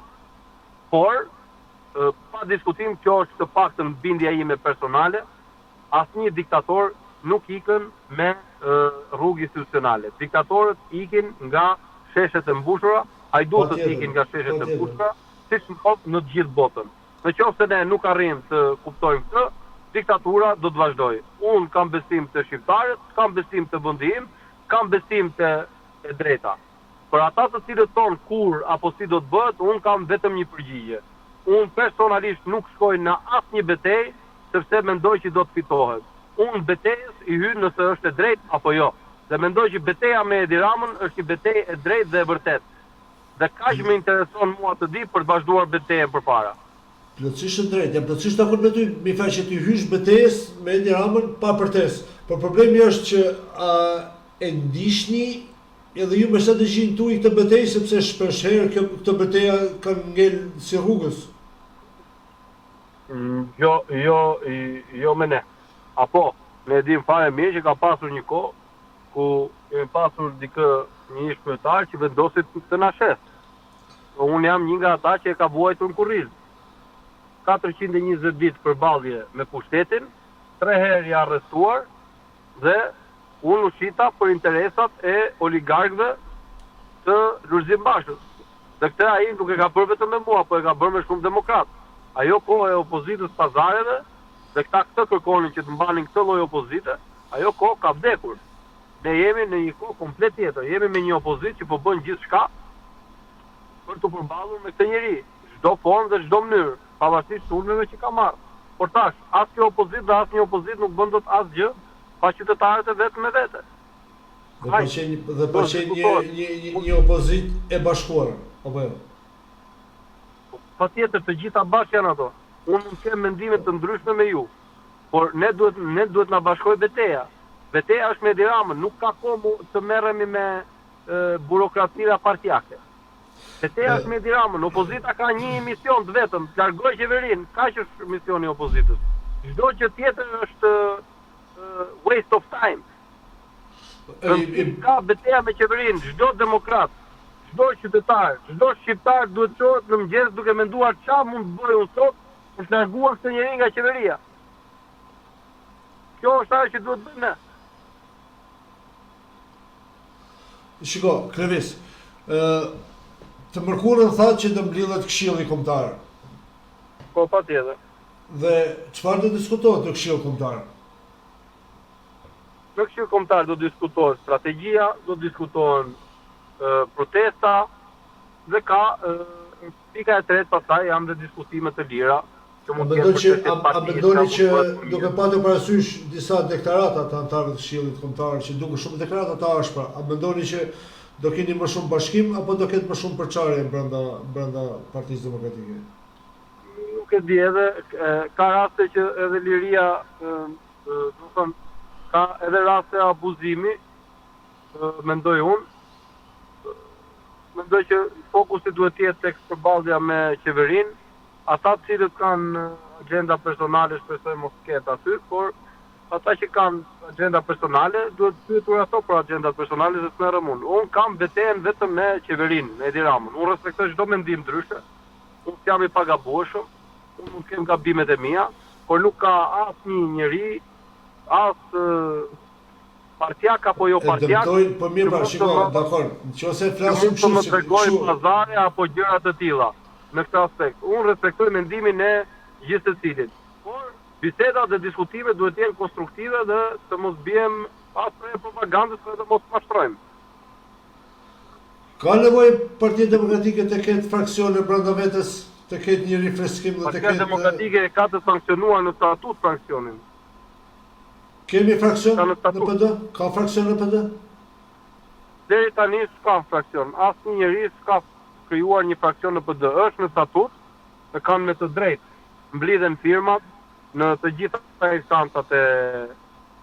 por pa diskutim kjo është të paktën bindja ime personale, asnjë diktator nuk ikën me rrugë institucionale. Diktatorët ikin nga sheshet e mbushura, ai duhet të ikin nga sheshet e mbushura, siç ndodh në të gjithë botën. Nëse ne nuk arrijmë të kuptojmë këtë, diktatura do të vazhdojë. Unë kam besim te shqiptarët, kam besim te vendi im, kam besim te e drejta. Për ata të cilët thonë kur apo si do të bëhet, unë kam vetëm një përgjigje. Unë personalisht nuk shkoj në asnjë betejë sepse mendoj që do të fitohet. Unë betejës i hyn nëse është e drejtë apo jo. Dhe mendoj që beteja me Edi Ramën është një betejë e drejtë dhe e vërtetë. Dhe kaq më intereson mua të di për të vazhduar betejën përpara. Plotësisht e drejtë, jam plotësisht dakord me ty, mi fal që ti hysh betejës me Edi Ramën pa përtesë. Por problemi është që e ndishni edhe ju me strategjinë tuaj këtë betejë, sepse shpeshherë këtë betejë kanë ngel si rrugës. Jo me ne. Apo, ne dim fare mirë që ka pasur një kohë ku kemi pasur një ish kryetar që vendosit të na shes. Unë jam një nga ata që e ka vuajtur në kurriz. 420 ditë përballje me pushtetin, 3 herë i arrestuar, dhe unë ushita për interesat e oligarkëve të Lulzim Bashës. Dhe këtë ai nuk e ka bërë vetëm me mua, po e ka bërë me shumë demokrat. Ajo kohë e opozitës pazareve, dhe këta këtë kërkonin që të mbanin këtë lloj opozite, ajo kohë ka vdekur. Ne jemi në një kohë komplet tjetër, jemi me një opozitë që po bën gjithçka për të përballur me këtë njerëz, çdo formë dhe çdo mënyrë, pavarësisht sulmeve që ka marrë. Por tash, as kjo opozitë dhe as një opozitë nuk bën dot asgjë pa qytetarët e vetë me vete. Dhe pa qenë një opozitë e bashkuar, apo jo? Patjetër të gjitha bashkë janë ato. Unë nuk kem mendime të ndryshme me ju, por ne duhet na bashkojë veteja. Veteja është me Edi Ramën, nuk ka kohë të merremi me burokratira partijake. Veteja është me Edi Ramën, opozita ka një mision të vetëm, të largojë qeverinë, kaq është misioni i opozitës. Çdo gjë tjetër është waste of time. Ka veteja me qeverinë, çdo demokrat, çdo qytetar, çdo shqiptar duhet të çohet në mëngjes duke menduar çfarë mund të bëj unë sot për të larguar këtë njerëz nga qeveria. Kjo është ajo që duhet bëjmë ne. Shiko, Klevis, të mërkurën thatë që të mblidhet këshilli kombëtar. Po, patjetër. Dhe çfarë do diskutohet në këshill kombëtar? Në këshill kombëtar do diskutohet strategjia, do diskutohen protesta dhe ka pika e tretë pastaj janë dhe diskutime të lira. A mendoni që duke patur parasysh disa deklarata të anëtarëve të Këshillit Kombëtar që duken shumë deklarata të ashpra, a mendoni që do keni më shumë bashkim apo do ketë më shumë përçarje brenda Partisë Demokratike? Nuk e di, edhe ka raste që edhe liria, do të thon, ka edhe raste abuzimi, mendoj unë. Mendoj që fokusi duhet të jetë tek përballja me qeverinë. Ata të cilët kanë agenda personale shpresoj mos ketë aty, por ata që kanë agenda personale duhet pyetur ato për agenda personale dhe të merrem unë. Unë kam betejën vetëm me qeverinë, me Edi Ramën. Unë respektoj çdo mendim ndryshe. Unë jam i pagabueshëm, unë nuk kem gabimet e mia, por nuk ka asnjë njeri, as partijak apo jo partijak. Dëmtojnë, po mirë pra, shiko, dakor, nëse flasim kështu, më tregoj pazare apo gjëra të tilla. Në këtë aspekt, unë respektoj mendimin e gjithë secilit. Por bisedat dhe diskutimet duhet të jenë konstruktive dhe të mos bijem as prej propagandës dhe të mos mashtrojmë. Ka nevojë Partia Demokratike të ketë fraksione brenda vetes, të ketë një rifreskim dhe të ketë... Partia Demokratike ka të sankcionuar në statut fraksionin. Kemi fraksion në PD? Ka fraksion në PD? Deri tani s'ka fraksion. Asnjë njeri s'ka krijuar një fraksion në PD, është në statut, dhe kanë me të drejtë mblidhen firmat në të gjitha instancat e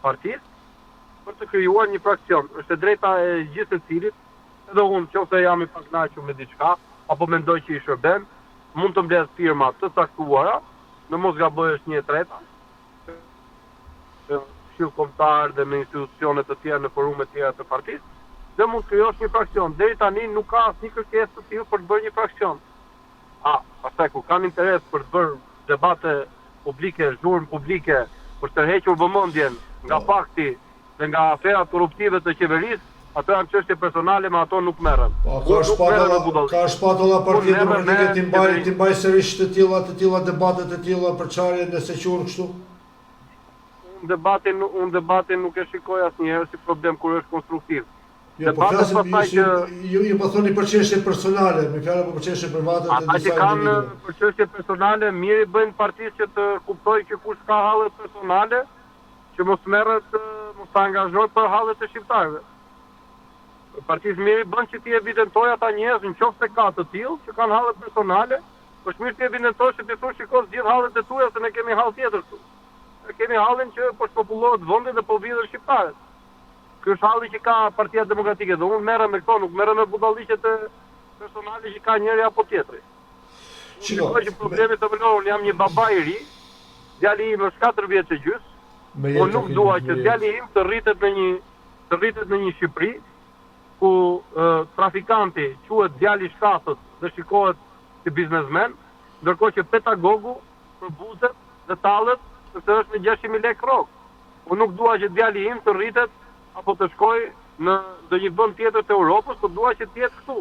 partisë për të krijuar një fraksion. Është e drejta e gjithë secilit, edhe unë nëse jam i pakënaqur me diçka apo mendoj që i shërben, mund të mbledh firma të caktuara, në mos gabojësh një treta, këshill kombëtar dhe me institucione të tjera në forume të tjera të partisë. Dhe mund të krijosh një fraksion. Deri tani nuk ka asnjë kërkesë të tillë për të bërë një fraksion. Pastaj kur kanë interes për të bërë debate publike, zhurmë publike, për të tërhequr vëmendjen nga fakti dhe nga aferat korruptive të qeverisë, ato janë çështje personale, me ato nuk merrem. Ka shpatulla Partia Demokratike ti mbaj sërish të tilla debate të tilla për çarje nëse quhen kështu? Unë debatin nuk e shikoj asnjëherë si problem kur është konstruktiv. Jo, po flasim ju po thoni për çështje personale, me fjalë po për çështje private të disa individëve. Ata që kanë për çështje personale, mirë i bëjnë partisë që të kuptojë që kush ka halle personale, që mos merret, mos ta angazhojë për hallet e shqiptarëve. Partisë mirë i bën që ti evidentojë ata njerëz nëse ka të tillë që kanë halle personale, është mirë ti evidentosh që ti thosh shikoj gjithë hallet e tua se ne kemi hall tjetër këtu. Ne kemi hallin që po shpopullohet vendi dhe po vjedhin shqiptarët. Ky është halli që ka Partia Demokratike dhe unë merrem me këto, nuk merrem me budalliqet personale që ka njëri apo tjetri. Shikoj që problemi të vëllor, unë jam një baba i ri, djali im është 4 vjeç e gjys. Unë nuk dua që djali im të rritet në një Shqipëri ku trafikanti quhet djali i shkatës dhe shikohet si biznesmen, ndërkohë që pedagogu përbuzet dhe tallet se është me 600.000 lekë rrok. Unë nuk dua që djali im të rritet apo të shkoj në ndonjë vend tjetër të Europës, por dua që të jetë këtu.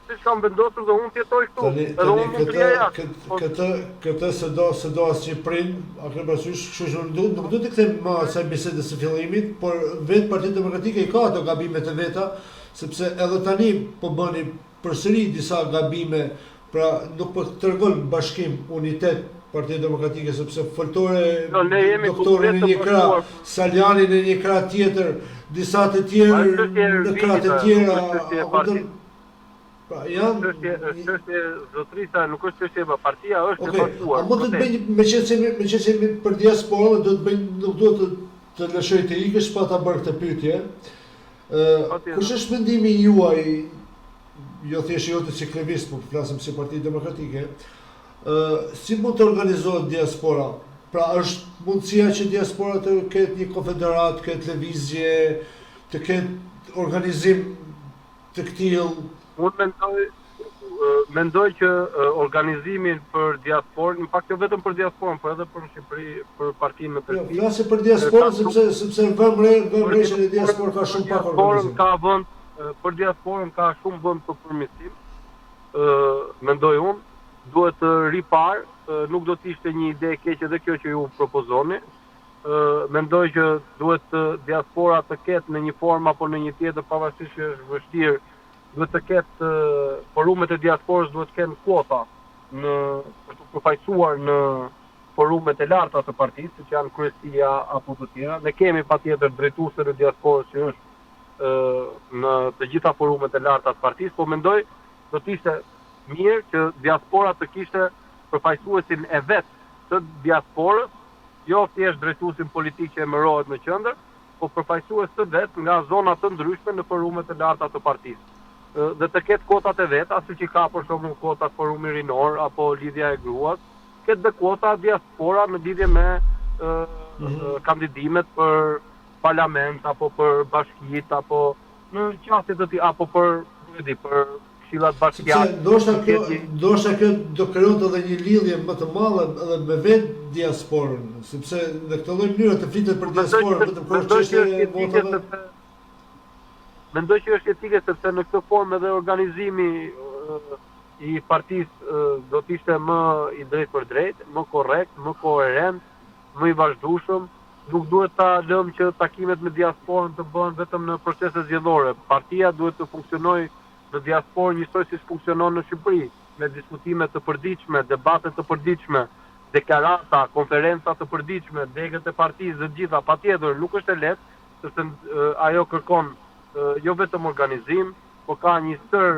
Siç kam vendosur dhe unë të jetoj këtu. Edhe unë mund të rrijej jashtë. Këtë se do asnjë prind, a ke parasysh, kështu që nuk do të kthejmë më asaj bisedës së fillimit, por vetë Partia Demokratike i ka ato gabimet e veta, sepse edhe tani po bëni përsëri disa gabime, pra nuk po tregon bashkim, unitet Partia Demokratike, sepse foltore doktorë në një krah, Saljani në një krah tjetër, disa të tjerë në krah të tjera. Pra, çështje zotrisa, nuk është çështje e partia, është e faktuar. Mund të bëj meqense për diasporën do të bëj, nuk duhet të lëshoj të ikësh pa ta bërë këtë pyetje. Kush është mendimi juaj, jo thjesht jo të si klevist, por flasim si Parti Demokratike, si mund të organizohet diaspora? Pra është mundësia që diaspora të ketë një konfederat, të ketë lëvizje, të ketë organizim të këtij. Unë mendoj që organizimin për diasporën, në fakt jo vetëm për diasporën, por edhe për Shqipëri, për partinë në tërësi. Flasë për diasporën sepse vëmreshën e diasporë ka shumë pak organizim. Për diasporën ka shumë vend për përmirësim. Mendoj unë, duhet të ripar, nuk do të ishte një ide e keqe edhe kjo që ju propozoni. Mendoj që duhet diaspora të ketë në një formë apo në një tjetër, pavarësisht që është vështirë, duhet të ketë forumet e diasporës, duhet të kenë kuota për të përfaqësuar në forumet e larta të partisë, siç janë kryesia apo të tjera. Ne kemi patjetër drejtuese të diasporës që është në të gjitha forumet e larta të partisë, por mendoj do të ishte mirë që diaspora të kishte përfaqësuesin e vet të diasporës, jo thjesht drejtuesin politik që emërohet në qendër, por përfaqësues të vet nga zona të ndryshme në forumet e larta të partisë. Dhe të ketë kotat e veta, siç i ka për shembull kotat forumi rinor apo lidhja e gruas, ketë dhe kota diaspora në lidhje me kandidimet për parlament apo për bashkiet apo në qasje të tjera apo për këshillat bashkiake. Ndoshta kjo do krijonte edhe një lidhje më të madhe edhe me vetë diasporën, sepse në këtë lloj mënyre të flitet për diasporën vetëm kur çështja e votave. Mendoj që është etike sepse në këtë formë edhe organizimi i partisë do të ishte më i drejtë për drejtë, më korrekt, më koherent, më i vazhdueshëm. Nuk duhet ta lëmë që takimet me diasporën të bëhen vetëm në procese zgjedhore. Partia duhet të funksionojë në diasporë njësoj si funksionon në Shqipëri, me diskutime të përditshme, debate të përditshme, deklarata, konferenca të përditshme, degët e partisë dhe gjitha. Patjetër nuk është e lehtë, sepse ajo kërkon jo vetëm organizim, por ka një stër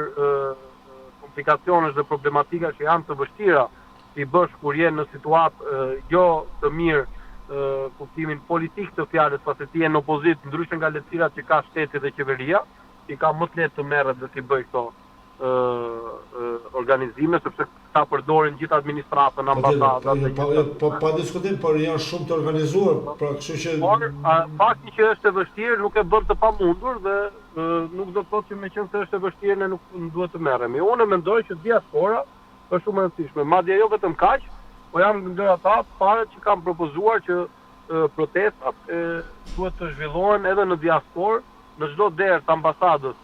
komplikacionesh dhe problematika që janë të vështira i bësh kur je në situatë jo të mirë kuptimin politik të fjalës, pasi ti je në opozitë, ndryshe nga lehtësirat që ka shteti dhe qeveria, i ka më të lehtë të merret dhe të bëj këto organizime, sepse ta përdorin gjithë administratën, ambasadat. Pa diskutim, por janë shumë të organizuar, pra kështu që... Por, fakti që është e vështirë nuk e bën të pamundur dhe nuk do të thotë që meqense është e vështirë ne nuk duhet të merremi. Unë mendoj që diaspora është shumë e rëndësishme, madje jo vetëm kaq, po jam ndër ata parët që kanë propozuar që protestat duhet të zhvillohen edhe në diasporë, në çdo derë të ambasadës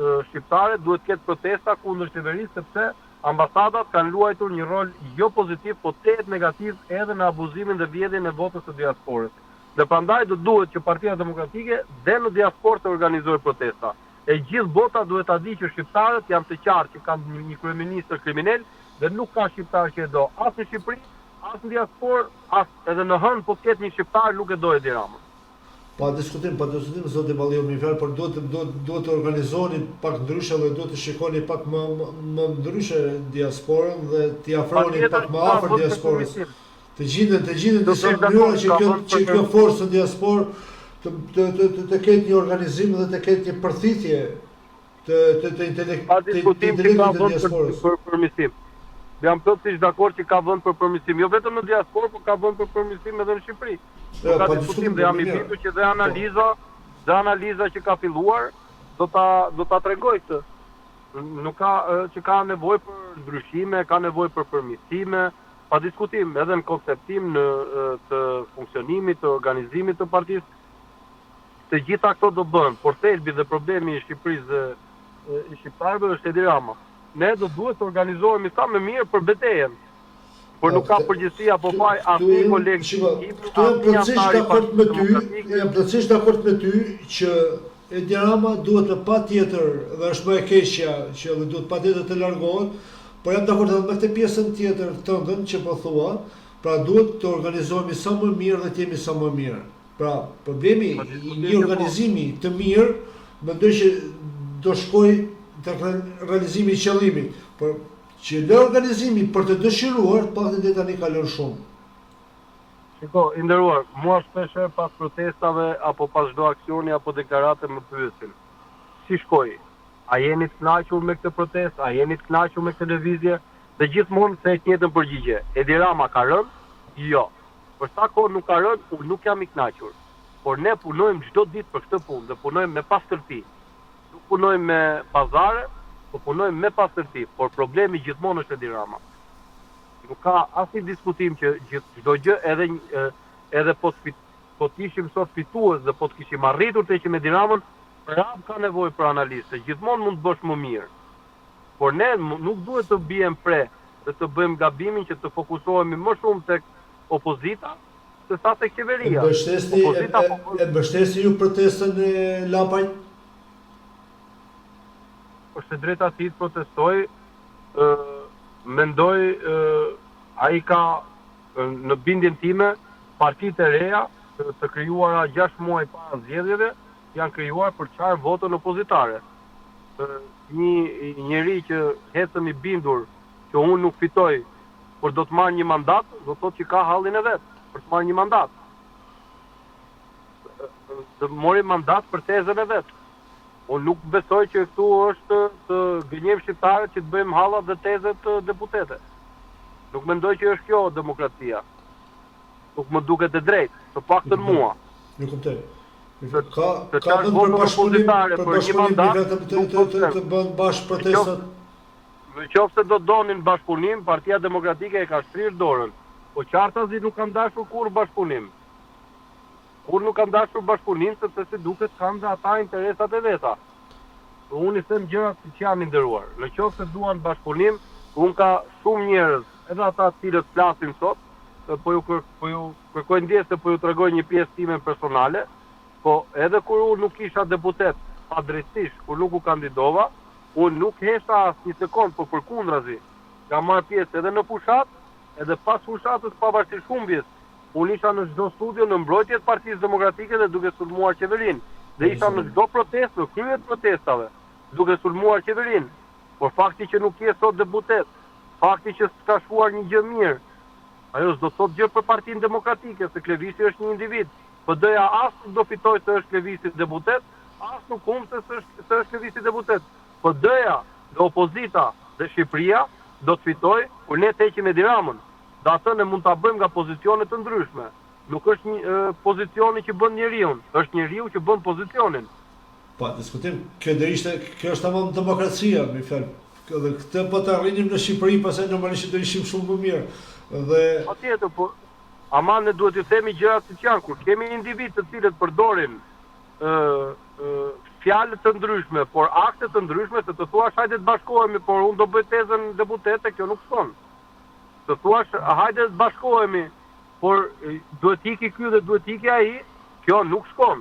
shqiptare duhet ketë protesta kundër qeverisë, sepse ambasadat kanë luajtur një rol jo pozitiv, po tetë negativ edhe në abuzimin dhe vjedhjen e votës së diasporës. Dhe prandaj do duhet që Partia Demokratike dhe në diasporë të organizojë protesta. E gjithë bota duhet ta di që shqiptarët janë të qartë që kanë një kryeministër kriminal dhe nuk ka shqiptar që e do as në Shqipëri, as në diasporë, as edhe në hënë po ketë një shqiptar nuk e do Edi Rama. Pa diskutim, zoti Balliu mi fal, por duhet të organizoni pak ndryshe dhe duhet të shikoni pak më ndryshe diasporën dhe t'i afroni pak më afër diasporës. Të gjenden disa mënyra që kjo forcë e diasporë të ketë një organizim dhe të ketë një përthithje të intelektit të diasporës. Për përmirësim. Jam plotësisht dakord që ka vend për përmirësim, jo vetëm në diasporë, por ka vend për përmirësim edhe në Shqipëri. Ka diskutim dhe jam i bindur që dhe analiza që ka filluar do ta tregoj këtë. Nuk ka që ka nevojë për ndryshime, ka nevojë për përmirësime, pa diskutim edhe në konceptim të funksionimit, të organizimit të partisë, të gjitha këto do bëhen, por thelbi dhe problemi i Shqipërisë dhe i shqiptarëve është Edi Rama. Ne do duhet të organizohemi sa më mirë për betejën. Por nuk ka përgjegjësi apo faj asnjë koleg. Këtu jam plotësisht dakord me ty që Edi Rama duhet të patjetër, dhe është më e keqja që duhet patjetër të largohet, por jam dakord edhe me këtë pjesën tjetër tëndën që po thua, pra duhet të organizohemi sa më mirë dhe të jemi sa më mirë. Pra, problemi i një organizimi të mirë, mendoj që do shkoj tek realizimi i qëllimit, por që në organizimi për të dëshiruar, pak të tani kalon shumë. Shiko, i nderuar, mua shpeshherë pas protestave apo pas çdo aksioni apo deklarate më pyesin. Si shkoi? A jeni të kënaqur me këtë protestë? A jeni të kënaqur me këtë lëvizje? Dhe gjithmonë se të njëjtën përgjigje. Edi Rama ka rënë? Jo. Për sa kohë nuk ka rënë, unë nuk jam i kënaqur. Por ne punojmë çdo ditë për këtë punë dhe punojmë me pastërti. Nuk punojmë me pazare, po punojmë me pastërti, por problemi gjithmonë është Edi Rama. Nuk ka asnjë diskutim që çdo gjë edhe po të ishim sot fitues dhe po të kishim arritur të heqim Edi Ramën, prap ka nevojë për analizë, gjithmonë mund të bësh më mirë. Por ne nuk duhet të bijem pre dhe të bëjmë gabimin që të fokusohemi më shumë tek opozita se sa tek qeveria. E mbështesni ju protestën e Lapajt? Është e drejta ti të protestoj, mendoj ai ka në bindjen time partitë e reja të krijuara 6 muaj para zgjedhjeve janë krijuar për çfarë votën opozitare. Një njeri që hecëm i bindur që unë nuk fitoj, por do të marrë një mandat, do të thotë që ka hallin e vet për të marrë një mandat. Të mori mandat për tezën e vet. Unë nuk besoj që këtu është të gënjejmë shqiptarët që të bëjmë hallat dhe tezet të deputete. Nuk mendoj që është kjo demokracia. Nuk më duket e drejtë, të paktën mua. Nuk kuptoj. Ka vend për bashkëpunim për një mandat të bën bashkë protestat. Nëse do donin bashkëpunim, Partia Demokratike e ka shtrirë dorën. Po qartazi nuk kanë dashur kur bashkëpunim. Kur nuk kanë dashur bashkëpunim, sepse si duket kanë dhe ata interesat e veta. Unë i them gjërat siç janë, nderuar. Nëse duan bashkëpunim, unë ka shumë njerëz, edhe ata të cilët flasin sot, po ju kërkoj ndjes se po ju tregoj një pjesë time personale, po edhe kur unë nuk isha deputet, padrejtisht, kur nuk u kandidova, unë nuk hesha asnjë sekond, po përkundrazi. Kam marrë pjesë edhe në fushat, edhe pas fushatës pavarësisht humbjes. Unë isha në çdo studio në mbrojtje të Partisë Demokratike dhe duke sulmuar qeverinë. Dhe isha në çdo protestë, në krye të protestave, duke sulmuar qeverinë. Por fakti që nuk je sot deputet, fakti që s'ka shkuar një gjë mirë, ajo s'do të thotë gjë për Partinë Demokratike, se Klevisi është një individ. PD-ja as nuk do fitoj se është Klevisi deputet, as nuk humb se është Klevisi deputet. PD-ja dhe opozita dhe Shqipëria do të fitoj kur ne të heqim Edi Ramën. Dhe atë ne mund ta bëjmë nga pozicione të ndryshme. Nuk është një pozicioni që bën njeriu, është njeriu që bën pozicionin. Pa diskutim, kjo është tamam demokracia, më fal. Dhe këtë po të arrinim në Shqipëri, pastaj normalisht do ishim shumë më mirë. Dhe patjetër, po ama ne duhet të themi gjërat siç janë, kur kemi individ të cilët përdorin fjalë të ndryshme, por akte të ndryshme, se të thuash hajde të bashkohemi, por unë do bëj tezën deputete, kjo nuk shkon. Të thuash hajde të bashkohemi, por duhet iki ky dhe duhet iki ai, kjo nuk shkon.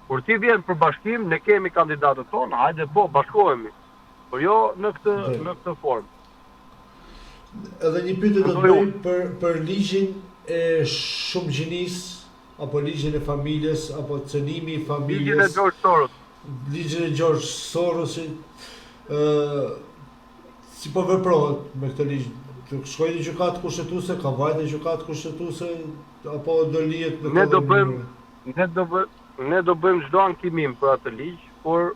Kur ti vjen për bashkim, ne kemi kandidatët tonë, hajde bashkohemi. Por jo në këtë formë. Edhe një pyetje do të bëj për ligjin e shumëgjinisë, apo ligjin e familjes, apo cënimi i familjes. Ligjin e George Soros. Ligjin e George Sorosit. Si po veprohet me këtë ligj? Të shkojë në gjykatë kushtetuese, ka vajtë gjykatë kushtetuese, apo do lihet në këtë? Ne do bëjmë çdo ankimim për atë ligj, por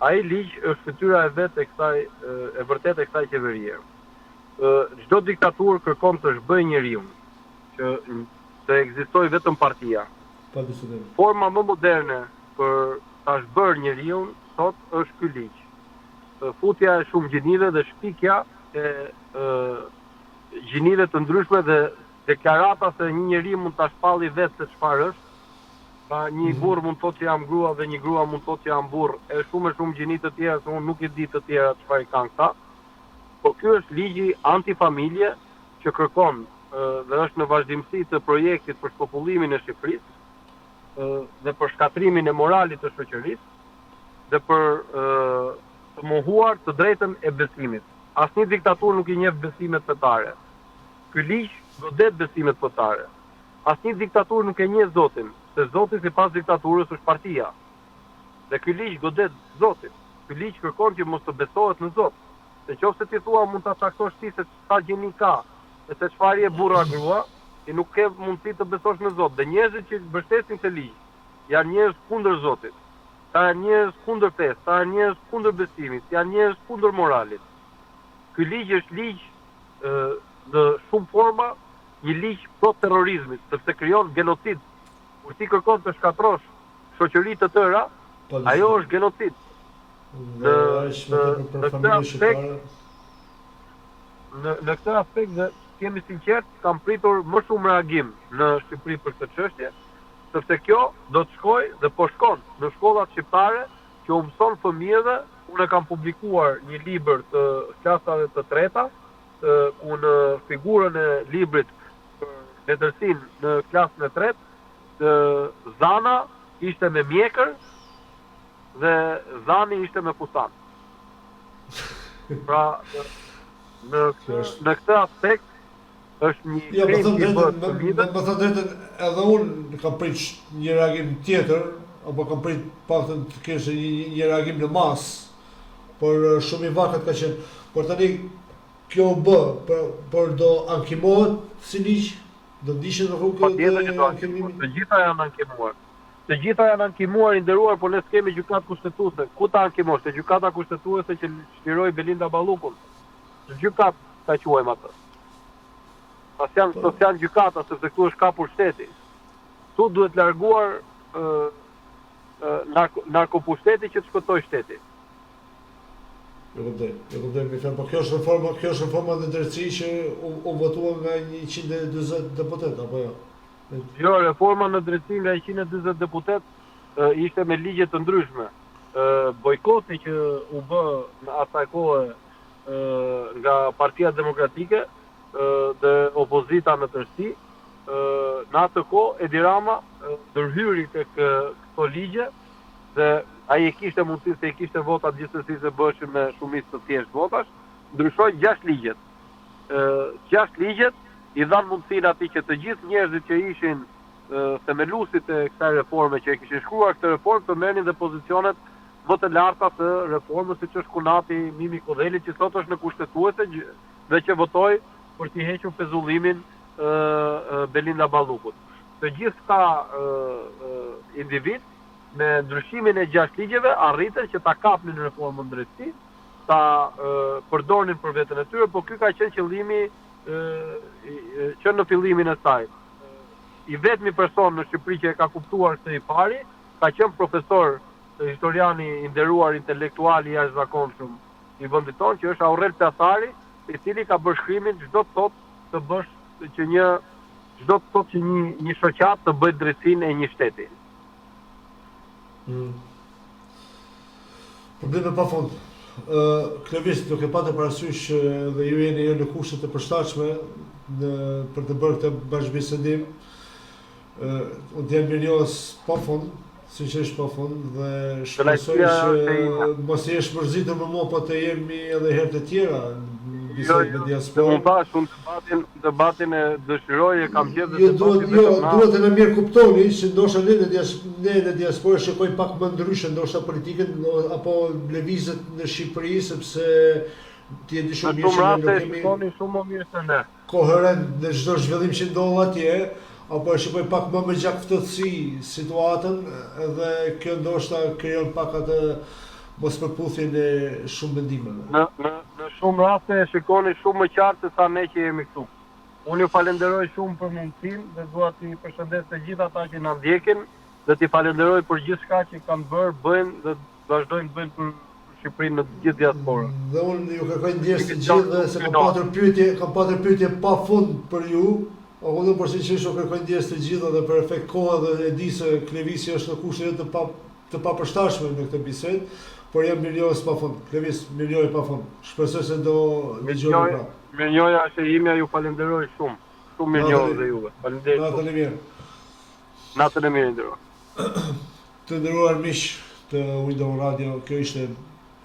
ai ligj është fytyra e vet e vërtetë e kësaj qeverie. Çdo diktaturë kërkon të zhbëjë njeriu, që të ekzistojë vetëm partia. Forma më moderne për ta zhbërë njeriu sot është ky ligj. Futja e shumëgjinive dhe shpikja gjinive të ndryshme dhe deklarata se një njeri mund ta shpalli vetë se çfarë është. Pra një burr mund të thotë që jam grua dhe një grua mund të thotë që jam burr. E shumë gjini të tjera se unë nuk e di të tjera çfarë kanë këta. Po ky është ligji antifamilje që kërkon dhe është në vazhdimsi të projektit për shpopullimin e Shqipërisë dhe për shkatrimin e moralit të shoqërisë dhe për të mohuar të drejtën e besimit. Asnjë diktaturë nuk i njeh besimet fetare. Ky ligj godet besimet fetare. Asnjë diktaturë nuk e njeh Zotin, se Zoti sipas diktaturës është partia. Dhe ky ligj godet Zotin. Ky ligj kërkon që mos të besohet në Zot. Se qofse ti thua mund ta caktosh ti se çfarë gjeni ka, e se çfarë je burra grua, ti nuk ke mundësi të besosh në Zot. Dhe njerëzit që mbështesin këtë ligj janë njerëz kundër Zotit. Ta janë njerëz kundër fesë, ta janë njerëz kundër besimit, janë njerëz kundër moralit. Ky ligj është ligj në shumë forma, një ligj pro terrorizmit, sepse krijon genocid. Kur ti kërkon të shkatrosh shoqëri të tëra, ajo është genocid. Në këtë aspekt dhe kemi sinqert, kam pritur më shumë reagim në Shqipëri për këtë çështje, sepse kjo do të shkojë dhe po shkon në shkollat shqiptare që u mëson fëmijëve. Unë kam publikuar një libër të klasave të treta, ku në figurën e librit për letërsinë në klasën e tretë, Zana ishte me mjekër dhe Zani ishte me fustan. Pra, në këtë aspekt është një krim i bërë fëmijëve. Me thënë drejtën, edhe unë kam prit një reagim tjetër, apo kam prit paktën të kesh një reagim në masë, por shumë i vakët ka qenë. Por tani kjo bë, por do ankimohet si ligj, do ndishet në rrugë të ankimimit. Të gjitha janë ankimuar. Të gjitha janë ankimuar, i nderuar, por ne s'kemi gjykatë kushtetuese. Ku ta ankimosh? Te gjykata kushtetuese që shtyroi Belinda Ballukun. Gjykatë ta quajmë atë. Pas janë gjykata, sepse këtu është kapur shteti. Tu duhet larguar narkopushteti që të shpëtoj shteti. Jo kuptoj, po kjo është reforma në drejtësi që u votua nga 120 deputet, apo jo? Jo, reforma në drejtësi nga 120 deputet ishte me ligje të ndryshme. Bojkoti që u bë në asaj kohë nga Partia Demokratike dhe opozita në tërësi, në atë kohë Edi Rama ndërhyri tek këto ligje dhe ai e kishte mundësi se i kishte votat gjithsesi se bëshin me shumicë të thjeshtë votash, ndryshoi 6 ligjet. 6 ligjet i dhanë mundësinë atij që të gjithë njerëzit që ishin themeluesit e kësaj reforme, që e kishin shkruar këtë reformë, të merrnin dhe pozicionet më të larta të reformës, siç është Kunati Mimi Kodheli, që sot është në kushtetuese dhe që votoi për t'i hequr pezullimin Belinda Ballukut. Të gjithë këta individ me ndryshimin e 6 ligjeve arritën që ta kapnin reformën në drejtësi, ta përdornin për veten e tyre, por ky ka qenë qëllimi që në fillimin e saj. I vetmi person në Shqipëri që e ka kuptuar këtë i pari, ka qenë profesor historiani i nderuar intelektual i jashtëzakonshëm i vendit tonë, që është Aurel Pjasari, i cili ka bërë shkrimin çdo të thotë të bësh që një shoqat të bëjë drejtsinë e një shteti. Probleme pa fund. Krevisht, duke patë parasysh dhe ju jeni në kushtet e përshtatshme për të bërë këtë bashkëbisedim, unë të jam mirënjohës pa fund, sinqerisht pa fund, dhe shpresoj që mos jesh mërzitur me mua, po të jemi edhe herë të tjera në bisedë me diasporën. Unë pash, unë debatin e dëshiroj, e kam gjetur dhe duhet të na mirë kuptoni se ndoshta ne në diasporë shikojmë pak më ndryshe ndoshta politikën apo lëvizjet në Shqipëri, sepse ti e di shumë mirë se ne kemi shumë më mirë se ne. Koherent në çdo zhvillim që ndodh atje, apo e shikoj pak më me gjakftësi situatën, dhe kjo ndoshta krijon pak atë mospërputhjen e shumë mendimeve. Në shumë raste e shikoni shumë më qartë se sa ne që jemi këtu. Unë ju falenderoj shumë për mundësinë dhe dua t'i përshëndes të gjithë ata që na ndjekin dhe t'i falenderoj për gjithçka që kanë bërë, bëjnë dhe vazhdojnë të bëjnë për Shqipërinë në të gjithë diasporën. Dhe unë ju kërkoj ndjesë të gjithë dhe se kam patër pyetje pa fund për ju. Ako dhe përsinqerisht u kërkoj ndjesë të gjithë dhe për efekt kohë dhe e di se Klevisi është në kushte të papërshtatshme në këtë bisedë, por jam mirënjohës pa fund. Klevis, mirënjohje pa fund. Shpresoj se do dëgjojmë prapë. Mirënjohja është e imja, ju falenderoj shumë. Shumë mirënjohës dhe juve. Faleminderit. Natën e mirë. Natën e mirë nderuar. Të nderuar miq të Window Radio, kjo ishte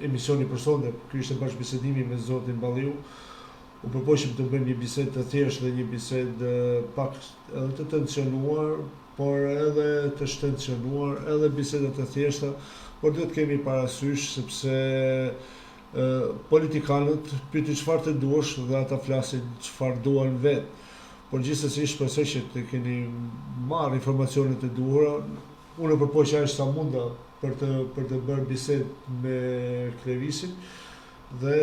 emisioni për sonte, ky ishte bashkëbisedimi me zotin Balliu. U përpoqëm të bëjmë një bisedë të thjeshtë dhe një bisedë pak edhe të tensionuar, por edhe të shtensionuar, edhe biseda të thjeshta, por duhet kemi parasysh sepse politikanët pyeti çfarë të duash dhe ata flasin çfarë duan vetë. Por gjithsesi shpresoj që të keni marrë informacionet e duhura. Unë përpoqja aq sa munda për të bërë bisedë me Klevisin dhe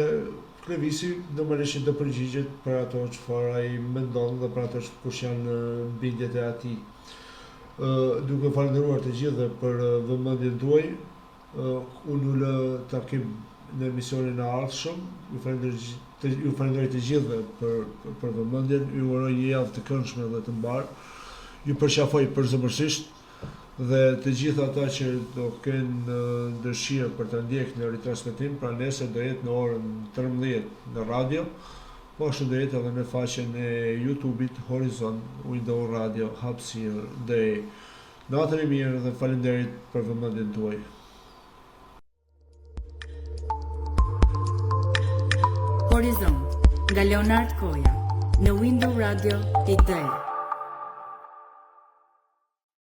Klevisi normalisht do përgjigjet për ato çfarë ai mendon dhe për ato kush janë bindjet e ati. Duke falendëruar të gjithë dhe për vëmendjen tuaj, unë lë takim në emisionin e ardhshëm. Ju falenderoj të gjithë për vëmendjen, ju uroj një javë të këndshme dhe të mbar. Ju përqafoj përzemërsisht dhe të gjithë ata që do kenë dëshirë për të ndjekur në ritransmetim, pra nesër do jetë në orën 13 në radio, po ashtu do jetë edhe në faqen e YouTube-it Horizon Window Radio hapësirë dhe natën e mirë dhe faleminderit për vëmendjen tuaj. Horizon nga Leonard Koja në Window Radio Tip Day.